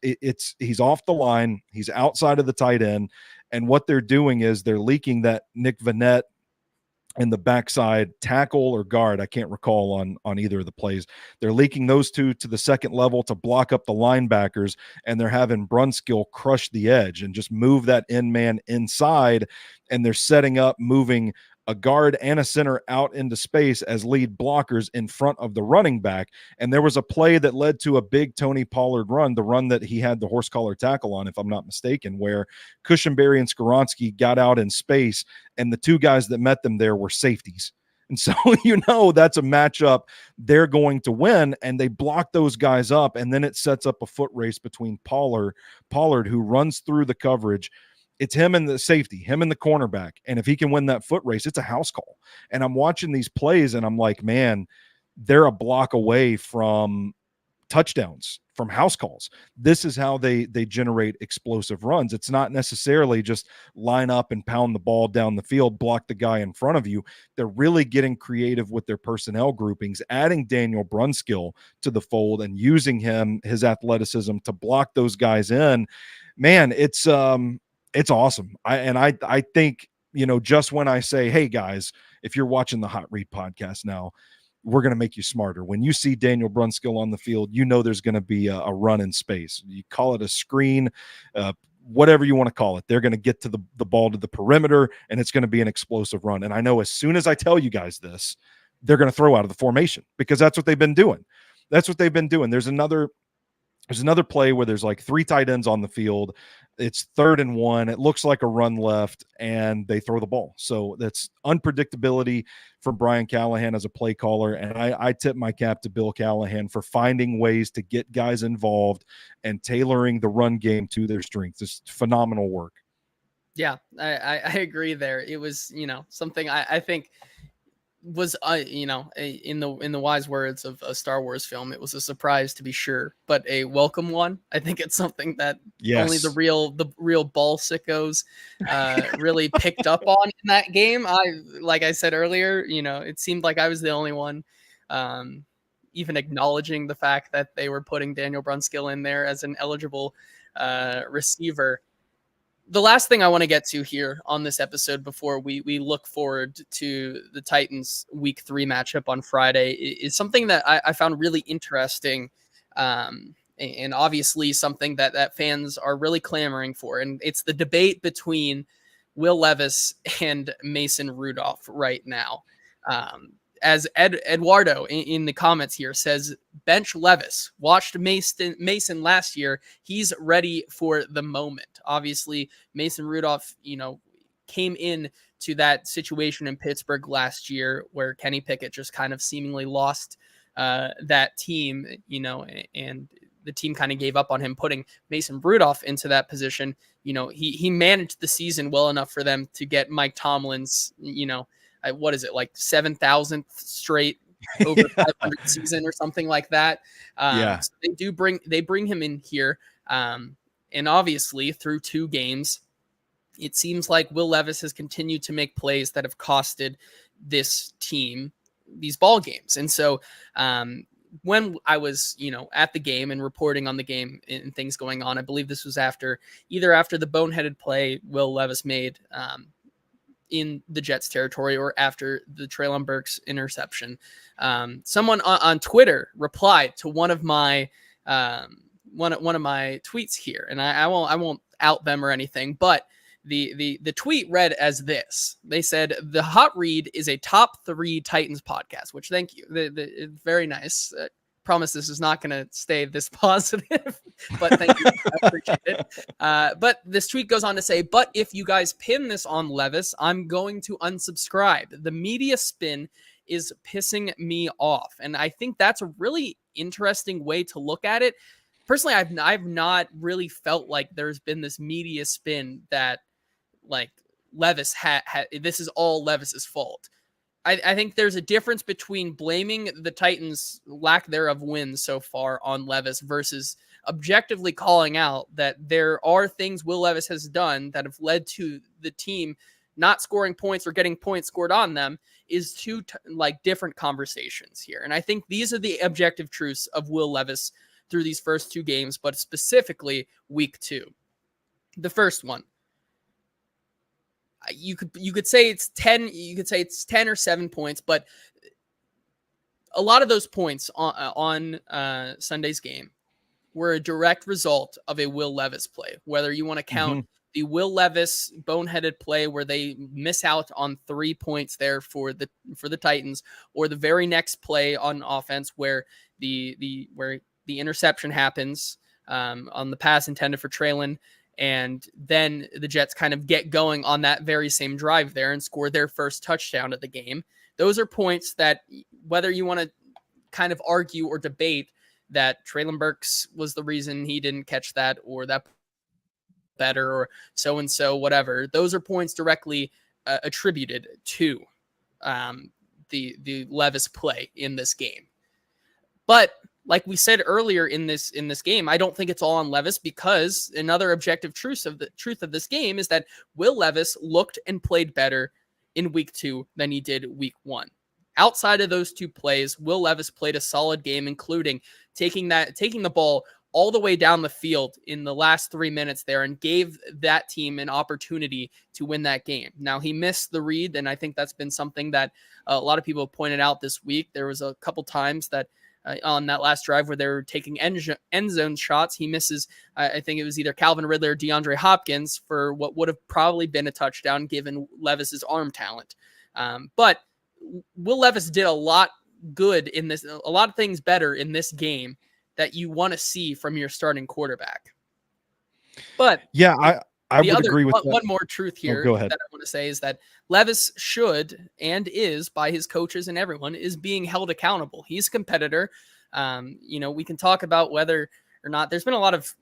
off the line. He's outside of the tight end. And what they're doing is they're leaking that Nick Vannett in the backside tackle or guard. I can't recall on either of the plays. They're leaking those two to the second level to block up the linebackers, and they're having Brunskill crush the edge and just move that end man inside. And they're setting up, moving a guard and a center out into space as lead blockers in front of the running back. And there was a play that led to a big Tony Pollard run, the run that he had the horse collar tackle on, if I'm not mistaken, where Cushenberry and Skoronski got out in space, and the two guys that met them there were safeties. And so, that's a matchup they're going to win, and they block those guys up, and then it sets up a foot race between Pollard, who runs through the coverage. It's him and the safety, him and the cornerback. And if he can win that foot race, it's a house call. And I'm watching these plays and I'm like, man, they're a block away from touchdowns, from house calls. This is how they generate explosive runs. It's not necessarily just line up and pound the ball down the field, block the guy in front of you. They're really getting creative with their personnel groupings, adding Daniel Brunskill to the fold and using his athleticism to block those guys in. Man, it's awesome. I think, just when I say, hey guys, if you're watching the Hot Read podcast now, we're going to make you smarter. When you see Daniel Brunskill on the field, there's going to be a run in space. You call it a screen, whatever you want to call it. They're going to get to the ball to the perimeter, and it's going to be an explosive run. And I know as soon as I tell you guys this, they're going to throw out of the formation because that's what they've been doing. There's another play where there's like three tight ends on the field. It's 3rd and 1. It looks like a run left, and they throw the ball. So that's unpredictability from Brian Callahan as a play caller. And I tip my cap to Bill Callahan for finding ways to get guys involved and tailoring the run game to their strengths. It's phenomenal work. Yeah, I agree there. It was, something I think was in the wise words of a Star Wars film, it was a surprise to be sure, but a welcome one. I think it's something that only the real ball sickos really picked up on in that game. Like I said earlier, it seemed like I was the only one even acknowledging the fact that they were putting Daniel Brunskill in there as an eligible receiver. The last thing I want to get to here on this episode before we look forward to the Titans week 3 matchup on Friday is something that I found really interesting, and obviously something that fans are really clamoring for. And it's the debate between Will Levis and Mason Rudolph right now. As Eduardo in the comments here says, bench Levis. Watched Mason last year. He's ready for the moment. Obviously, Mason Rudolph, came in to that situation in Pittsburgh last year where Kenny Pickett just kind of seemingly lost that team, and the team kind of gave up on him, putting Mason Rudolph into that position. He managed the season well enough for them to get Mike Tomlin's, what is it, like 7,000th straight over 500 season or something like that. So they bring him in here. And obviously through 2 games, it seems like Will Levis has continued to make plays that have costed this team these ball games. And so when I was, at the game and reporting on the game and things going on, I believe this was either after the boneheaded play Will Levis made in the Jets territory or after the Treylon Burks interception. Someone on Twitter replied to one of my one of my tweets here, and I won't out them or anything, but the tweet read as this. They said, "The Hot Read is a top 3 Titans podcast," which, thank you. Very nice. Promise this is not going to stay this positive, but thank you. I appreciate it. But this tweet goes on to say, "But if you guys pin this on Levis, I'm going to unsubscribe. The media spin is pissing me off." And I think that's a really interesting way to look at it. personally, I've not really felt like there's been this media spin that like Levis this is all Levis's fault. I think there's a difference between blaming the Titans' lack thereof wins so far on Levis versus objectively calling out that there are things Will Levis has done that have led to the team not scoring points or getting points scored on them is two like different conversations here. And I think these are the objective truths of Will Levis through these first two games, but specifically week 2. The first one, you could say it's 10, you could say it's 10 or 7 points, but a lot of those points on Sunday's game were a direct result of a Will Levis play. Whether you want to count the Will Levis boneheaded play where they miss out on 3 points there for the Titans, or the very next play on offense where the interception happens on the pass intended for Traylon. And then the Jets kind of get going on that very same drive there and score their first touchdown of the game. Those are points that, whether you want to kind of argue or debate that Traylon Burks was the reason he didn't catch that, or that better, or so-and-so, whatever, those are points directly attributed to the Levis play in this game. But like we said earlier in this game, I don't think it's all on Levis, because another objective truth of this game is that Will Levis looked and played better in week 2 than he did week 1. Outside of those 2 plays, Will Levis played a solid game, including taking the ball all the way down the field in the last 3 minutes there and gave that team an opportunity to win that game. Now, he missed the read, and I think that's been something that a lot of people have pointed out this week. There was a couple times that on that last drive where they were taking end zone shots, he misses, I think it was either Calvin Ridley or DeAndre Hopkins for what would have probably been a touchdown given Levis's arm talent. But Will Levis did a lot good in this, a lot of things better in this game that you want to see from your starting quarterback. But yeah, I would agree with that. One more truth here go ahead. that I want to say is that Levis should, and is, by his coaches and everyone, is being held accountable. He's a competitor. We can talk about whether or not there's been a lot of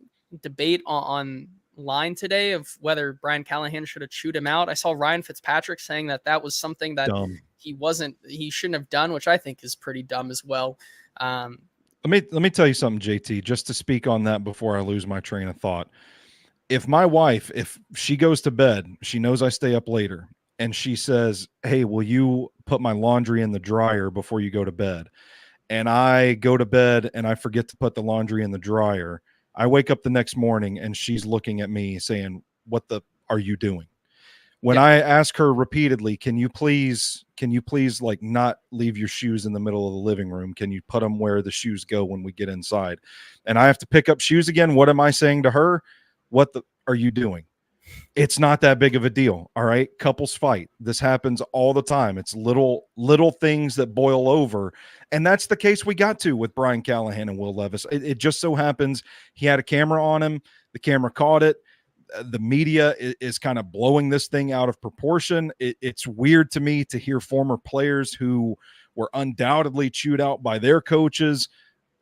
debate online today of whether Brian Callahan should have chewed him out. I saw Ryan Fitzpatrick saying that was something that he shouldn't have done, which I think is pretty dumb as well. Let me tell you something, JT, just to speak on that before I lose my train of thought. If my wife, if she goes to bed, she knows I stay up later, and she says, "Hey, will you put my laundry in the dryer before you go to bed?" And I go to bed and I forget to put the laundry in the dryer. I wake up the next morning and she's looking at me saying, "What the are you doing?" When I ask her repeatedly, can you please like not leave your shoes in the middle of the living room? Can you put them where the shoes go when we get inside? And I have to pick up shoes again. What am I saying to her? What the are you doing? It's not that big of a deal. All right. Couples fight. This happens all the time. It's little things that boil over. And that's the case we got to with Brian Callahan and Will Levis. It just so happens he had a camera on him. The camera caught it. The media is kind of blowing this thing out of proportion. It's weird to me to hear former players who were undoubtedly chewed out by their coaches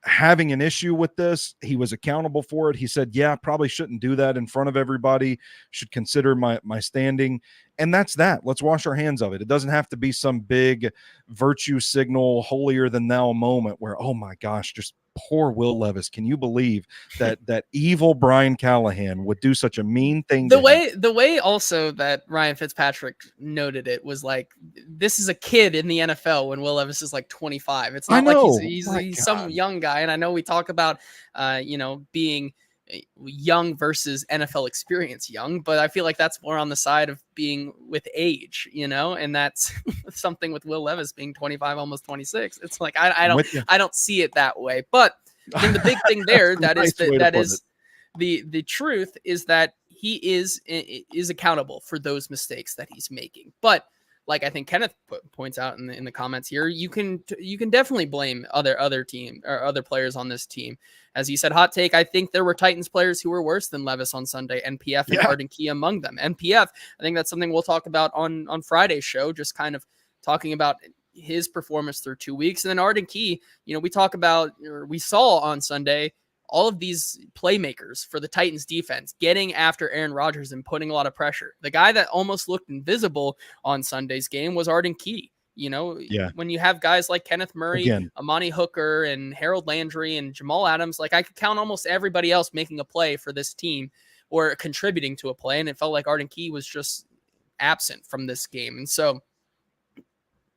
having an issue with this. He was accountable for it. He said, yeah, probably shouldn't do that in front of everybody, should consider my standing. And that's that. Let's wash our hands of it. It doesn't have to be some big virtue signal, holier than thou moment where, oh my gosh, just poor Will Levis. Can you believe that evil Brian Callahan would do such a mean thing? The way also that Ryan Fitzpatrick noted it was like, this is a kid in the NFL when Will Levis is like 25. It's not like he's some young guy. And I know we talk about, being young versus NFL experience young, but I feel like that's more on the side of being with age, and that's something with Will Levis being 25, almost 26. It's like, I don't see it that way, but then the big thing there, the truth is that he is accountable for those mistakes that he's making. But like I think Kenneth points out in the comments here, you can definitely blame other team or other players on this team. As you said, hot take, I think there were Titans players who were worse than Levis on Sunday, NPF and Ruhnke among them. NPF, I think that's something we'll talk about on Friday's show, just kind of talking about his performance through 2 weeks. And then Ruhnke, we talk about, or we saw on Sunday, all of these playmakers for the Titans defense getting after Aaron Rodgers and putting a lot of pressure. The guy that almost looked invisible on Sunday's game was Arden Key. You know, when you have guys like Kenneth Murray, Amani Hooker, and Harold Landry and Jamal Adams, like I could count almost everybody else making a play for this team or contributing to a play. And it felt like Arden Key was just absent from this game. And so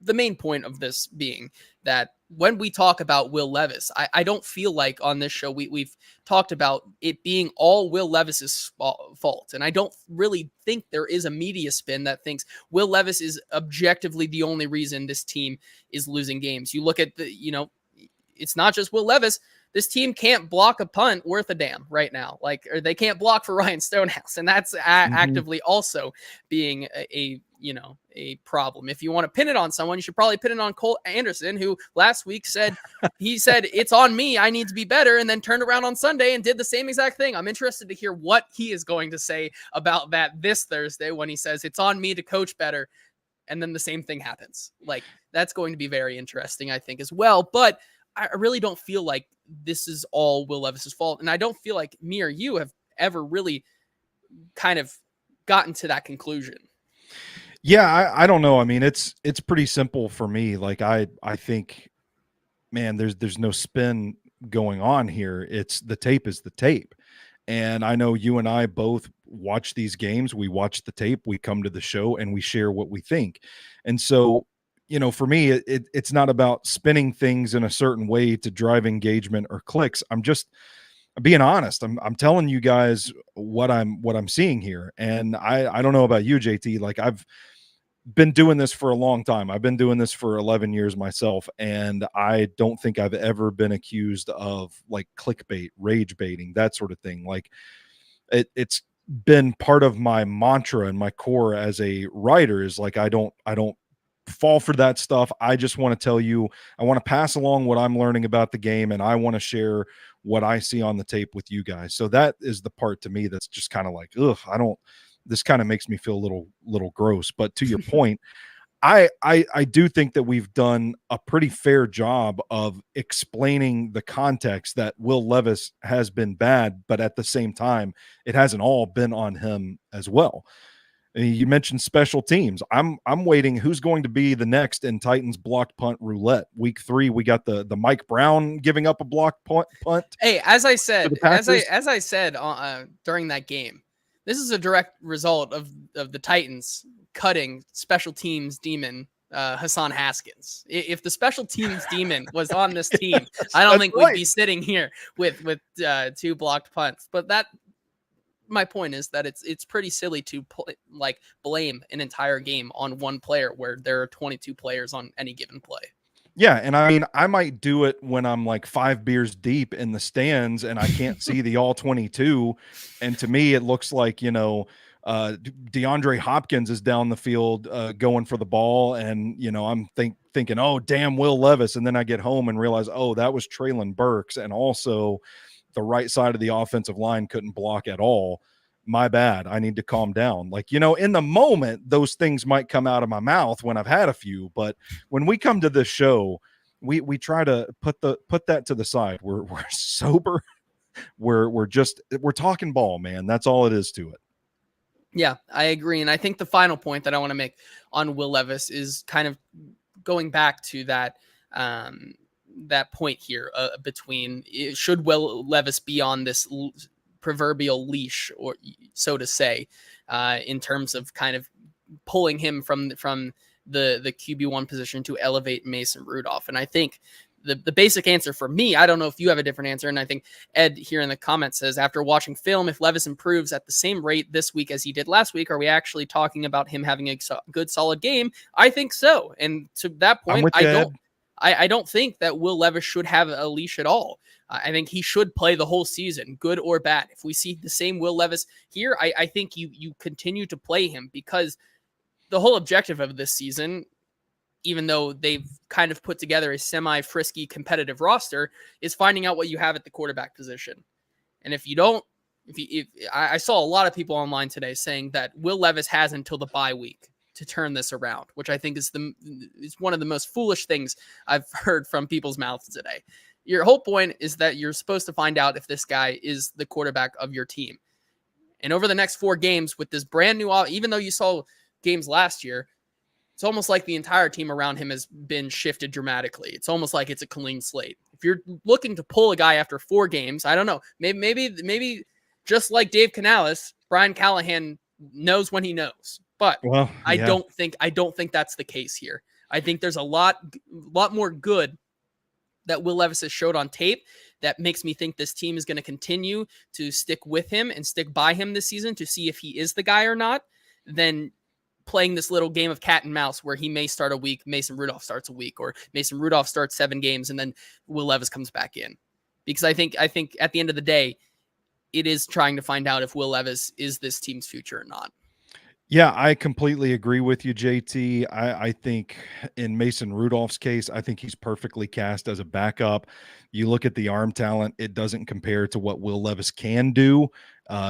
the main point of this being that when we talk about Will Levis, I don't feel like on this show we've talked about it being all Will Levis's fault. And I don't really think there is a media spin that thinks Will Levis is objectively the only reason this team is losing games. You look at it's not just Will Levis. This team can't block a punt worth a damn right now. Or they can't block for Ryan Stonehouse. And that's actively also being a problem. If you want to pin it on someone, you should probably pin it on Cole Anderson, who last week said, it's on me. I need to be better. And then turned around on Sunday and did the same exact thing. I'm interested to hear what he is going to say about that this Thursday when he says it's on me to coach better. And then the same thing happens. That's going to be very interesting, I think, as well. But I really don't feel like this is all Will Levis's fault. And I don't feel like me or you have ever really kind of gotten to that conclusion. Yeah, I don't know. I mean, it's pretty simple for me. I think, man, there's no spin going on here. It's the tape is the tape. And I know you and I both watch these games. We watch the tape, we come to the show, and we share what we think. And so, for me, it's not about spinning things in a certain way to drive engagement or clicks. I'm being honest. I'm telling you guys what I'm seeing here. And I don't know about you, JT. I've been doing this for a long time. I've been doing this for 11 years myself. And I don't think I've ever been accused of clickbait, rage baiting, that sort of thing. It's been part of my mantra and my core as a writer is I don't fall for that stuff. I just want to tell you, I want to pass along what I'm learning about the game, and I want to share what I see on the tape with you guys. So that is the part to me that's just kind of this kind of makes me feel a little gross. But to your point, I do think that we've done a pretty fair job of explaining the context that Will Levis has been bad, but at the same time, it hasn't all been on him as well. You mentioned special teams. I'm waiting. Who's going to be the next in Titans blocked punt roulette? Week 3, we got the Mike Brown giving up a blocked punt. Hey, as I said during that game, this is a direct result of the Titans cutting special teams demon Hassan Haskins. If the special teams demon was on this team, I don't think we'd be sitting here with 2 blocked punts. But my point is that it's pretty silly to blame an entire game on one player where there are 22 players on any given play. Yeah, and I mean, I might do it when I'm 5 beers deep in the stands and I can't see the all 22, and to me it looks like DeAndre Hopkins is down the field going for the ball, and I'm thinking, oh damn, Will Levis, and then I get home and realize, oh, that was Traylon Burks, and also the right side of the offensive line couldn't block at all. My bad. I need to calm down. In the moment, those things might come out of my mouth when I've had a few, but when we come to this show, we try to put that to the side. We're sober. We're talking ball, man. That's all it is to it. Yeah, I agree. And I think the final point that I want to make on Will Levis is kind of going back to that point here between should Will Levis be on this proverbial leash, or so to say, in terms of kind of pulling him from the QB1 position to elevate Mason Rudolph. And I think the basic answer for me, I don't know if you have a different answer, and I think Ed here in the comments says, after watching film, if Levis improves at the same rate this week as he did last week, are we actually talking about him having a good solid game? I think so. And to that point, I don't think that Will Levis should have a leash at all. I think he should play the whole season, good or bad. If we see the same Will Levis here, I think you continue to play him, because the whole objective of this season, even though they've kind of put together a semi-frisky competitive roster, is finding out what you have at the quarterback position. And if you don't, I saw a lot of people online today saying that Will Levis has until the bye week to turn this around, which I think is one of the most foolish things I've heard from people's mouths today. Your whole point is that you're supposed to find out if this guy is the quarterback of your team. And over the next 4 games with this brand new, even though you saw games last year, it's almost like the entire team around him has been shifted dramatically. It's almost like it's a clean slate. If you're looking to pull a guy after 4 games, I don't know. Maybe just like Dave Canales, Brian Callahan knows when he knows. But Well, I yeah. don't think that's the case here. I think there's a lot more good that Will Levis has showed on tape that makes me think this team is going to continue to stick with him and stick by him this season to see if he is the guy or not, than playing this little game of cat and mouse where he may start a week, Mason Rudolph starts a week, or Mason Rudolph starts 7 games and then Will Levis comes back in. Because I think at the end of the day, it is trying to find out if Will Levis is this team's future or not. Yeah, I completely agree with you, JT. I think in Mason Rudolph's case, I think he's perfectly cast as a backup. You look at the arm talent, it doesn't compare to what Will Levis can do.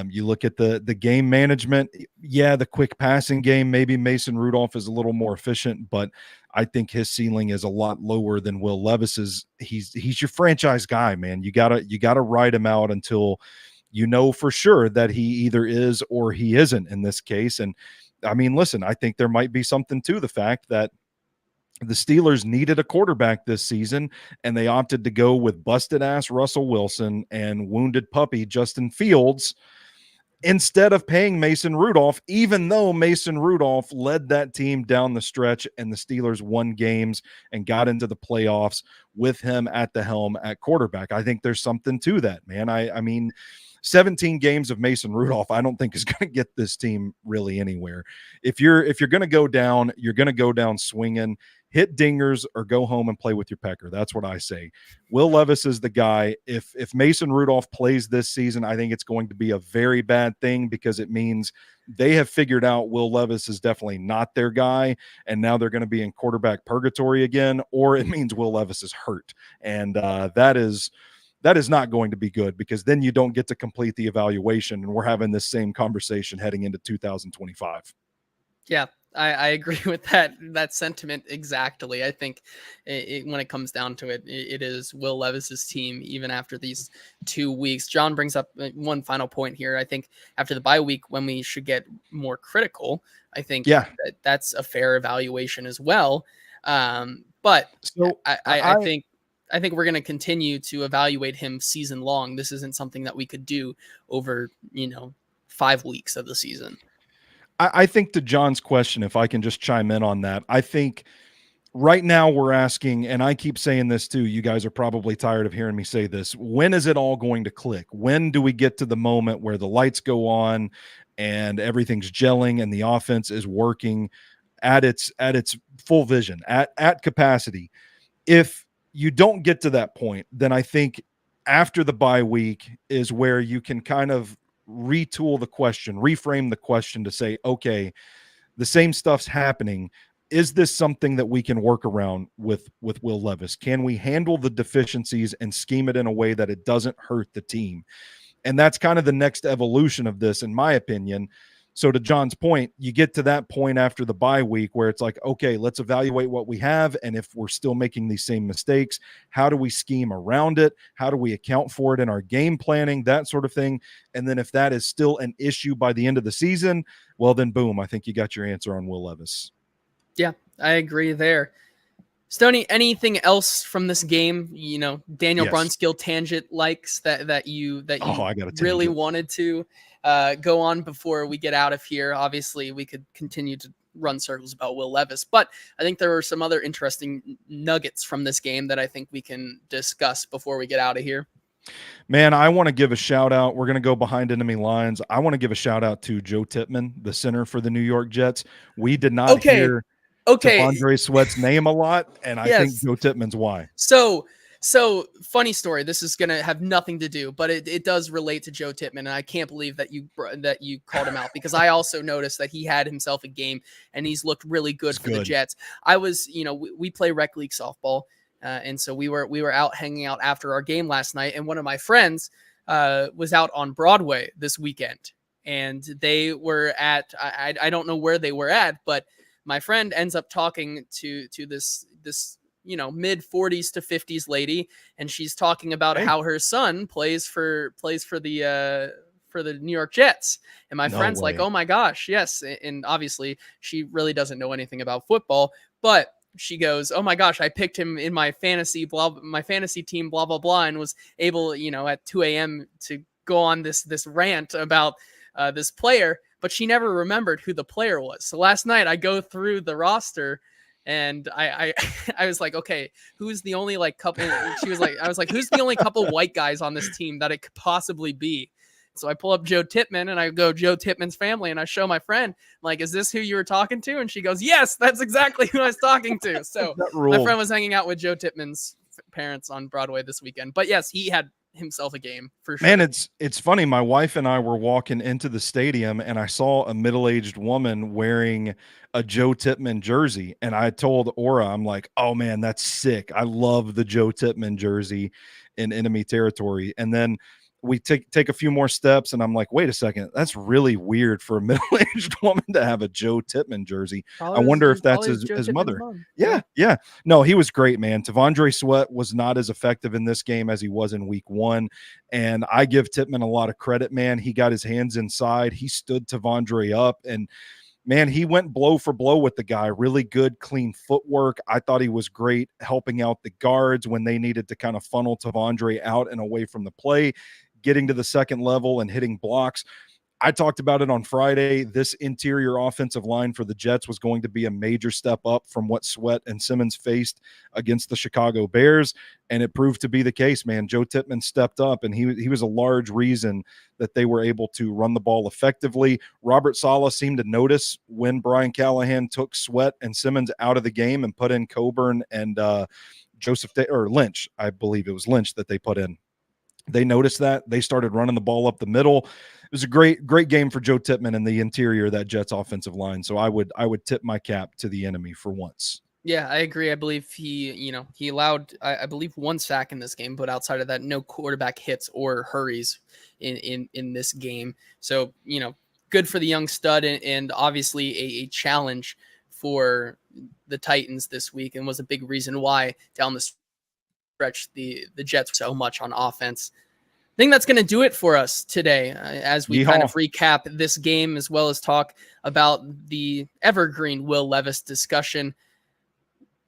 You look at the game management. Yeah, the quick passing game, maybe Mason Rudolph is a little more efficient, but I think his ceiling is a lot lower than Will Levis's. He's your franchise guy, man. You gotta ride him out until you know for sure that he either is or he isn't in this case. And I mean, listen, I think there might be something to the fact that the Steelers needed a quarterback this season, and they opted to go with busted ass Russell Wilson and wounded puppy Justin Fields instead of paying Mason Rudolph, even though Mason Rudolph led that team down the stretch and the Steelers won games and got into the playoffs with him at the helm at quarterback. I think there's something to that, man. I mean, 17 games of Mason Rudolph, I don't think is going to get this team really anywhere. If you're going to go down, you're going to go down swinging, hit dingers, or go home and play with your pecker. That's what I say. Will Levis is the guy. If Mason Rudolph plays this season, I think it's going to be a very bad thing, because it means they have figured out Will Levis is definitely not their guy, and now they're going to be in quarterback purgatory again, or it means Will Levis is hurt. And that is not going to be good, because then you don't get to complete the evaluation, and we're having this same conversation heading into 2025. Yeah, I agree with that sentiment exactly. I think when it comes down to it, it is Will Levis's team, even after these 2 weeks. John brings up one final point here. I think after the bye week, when we should get more critical, I think that's a fair evaluation as well. But so I think we're going to continue to evaluate him season long. This isn't something that we could do over, 5 weeks of the season. I think to John's question, if I can just chime in on that, I think right now we're asking, and I keep saying this too, you guys are probably tired of hearing me say this, when is it all going to click? When do we get to the moment where the lights go on and everything's gelling and the offense is working at its full vision, at capacity? If you don't get to that point, then I think after the bye week is where you can kind of retool the question, reframe the question to say, okay, the same stuff's happening. Is this something that we can work around with Will Levis? Can we handle the deficiencies and scheme it in a way that it doesn't hurt the team? And that's kind of the next evolution of this, in my opinion. So to John's point, you get to that point after the bye week where it's like, okay, let's evaluate what we have. And if we're still making these same mistakes, how do we scheme around it? How do we account for it in our game planning, that sort of thing? And then if that is still an issue by the end of the season, well, then boom, I think you got your answer on Will Levis. Yeah, I agree there. Stoney, anything else from this game? Daniel Brunskill tangent likes that you really wanted to go on before we get out of here. Obviously, we could continue to run circles about Will Levis, but I think there were some other interesting nuggets from this game that I think we can discuss before we get out of here. Man, I want to give a shout out. We're going to go behind enemy lines. I want to give a shout out to Joe Tippmann, the center for the New York Jets. We did not hear Andre Sweat's name a lot, and I think Joe Tippmann's why. So funny story. This is gonna have nothing to do, but it does relate to Joe Tippmann, and I can't believe that you called him out, because I also noticed that he had himself a game and he's looked really good for the Jets. I was, we play rec league softball, and so we were out hanging out after our game last night, and one of my friends was out on Broadway this weekend, and they were at I don't know where they were at, but my friend ends up talking to this mid 40s to 50s lady, and she's talking about how her son plays for the New York Jets. And my friend's like, oh my gosh, yes. And obviously she really doesn't know anything about football, but she goes, oh my gosh, I picked him in my fantasy team, blah, blah, blah, and was able, at 2 a.m. to go on this rant about this player, but she never remembered who the player was. So last night I go through the roster, and I was like, okay, who's the only couple? I was like, who's the only couple white guys on this team that it could possibly be? So I pull up Joe Tippmann, and I go, Joe Tippmann's family, and I show my friend, I'm like, is this who you were talking to? And she goes, yes, that's exactly who I was talking to. So my friend was hanging out with Joe Tippmann's parents on Broadway this weekend. But yes, he had himself a game for sure. Man, it's funny. My wife and I were walking into the stadium, and I saw a middle-aged woman wearing a Joe Tippmann jersey, and I told Aura, I'm like, oh man, that's sick. I love the Joe Tippmann jersey in enemy territory. And then we take a few more steps, and I'm like, wait a second, that's really weird for a middle-aged woman to have a Joe Tippmann jersey. I wonder if that's his mother. Yeah. No, he was great, man. T'Vondre Sweat was not as effective in this game as he was in week 1. And I give Tippmann a lot of credit, man. He got his hands inside. He stood T'Vondre up, and man, he went blow for blow with the guy. Really good, clean footwork. I thought he was great helping out the guards when they needed to kind of funnel T'Vondre out and away from the play, getting to the second level and hitting blocks. I talked about it on Friday. This interior offensive line for the Jets was going to be a major step up from what Sweat and Simmons faced against the Chicago Bears, and it proved to be the case, man. Joe Tippmann stepped up, and he was a large reason that they were able to run the ball effectively. Robert Saleh seemed to notice when Brian Callahan took Sweat and Simmons out of the game and put in Coburn and Lynch. I believe it was Lynch that they put in. They noticed that. They started running the ball up the middle. It was a great game for Joe Tippmann and the interior of that Jets offensive line. So I would tip my cap to the enemy for once. Yeah, I agree. I believe he allowed, I believe, 1 sack in this game, but outside of that, no quarterback hits or hurries in this game. So, good for the young stud, and obviously a challenge for the Titans this week, and was a big reason why down the stretch the Jets so much on offense. I think that's going to do it for us today as we kind of recap this game, as well as talk about the evergreen Will Levis discussion.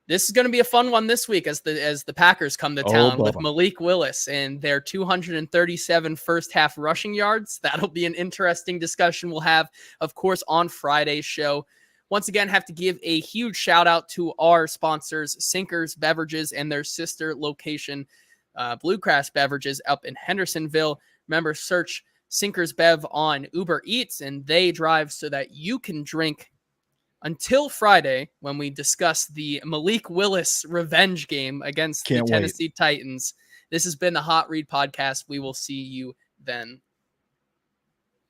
This is going to be a fun one this week as the Packers come to town with Malik Willis and their 237 first half rushing yards. That'll be an interesting discussion we'll have, of course, on Friday's show. Once again, have to give a huge shout out to our sponsors, Sinkers Beverages, and their sister location, Bluegrass Beverages, up in Hendersonville. Remember, search Sinkers Bev on Uber Eats, and they drive so that you can drink until Friday when we discuss the Malik Willis revenge game against the Tennessee Titans. This has been the Hot Read Podcast. We will see you then.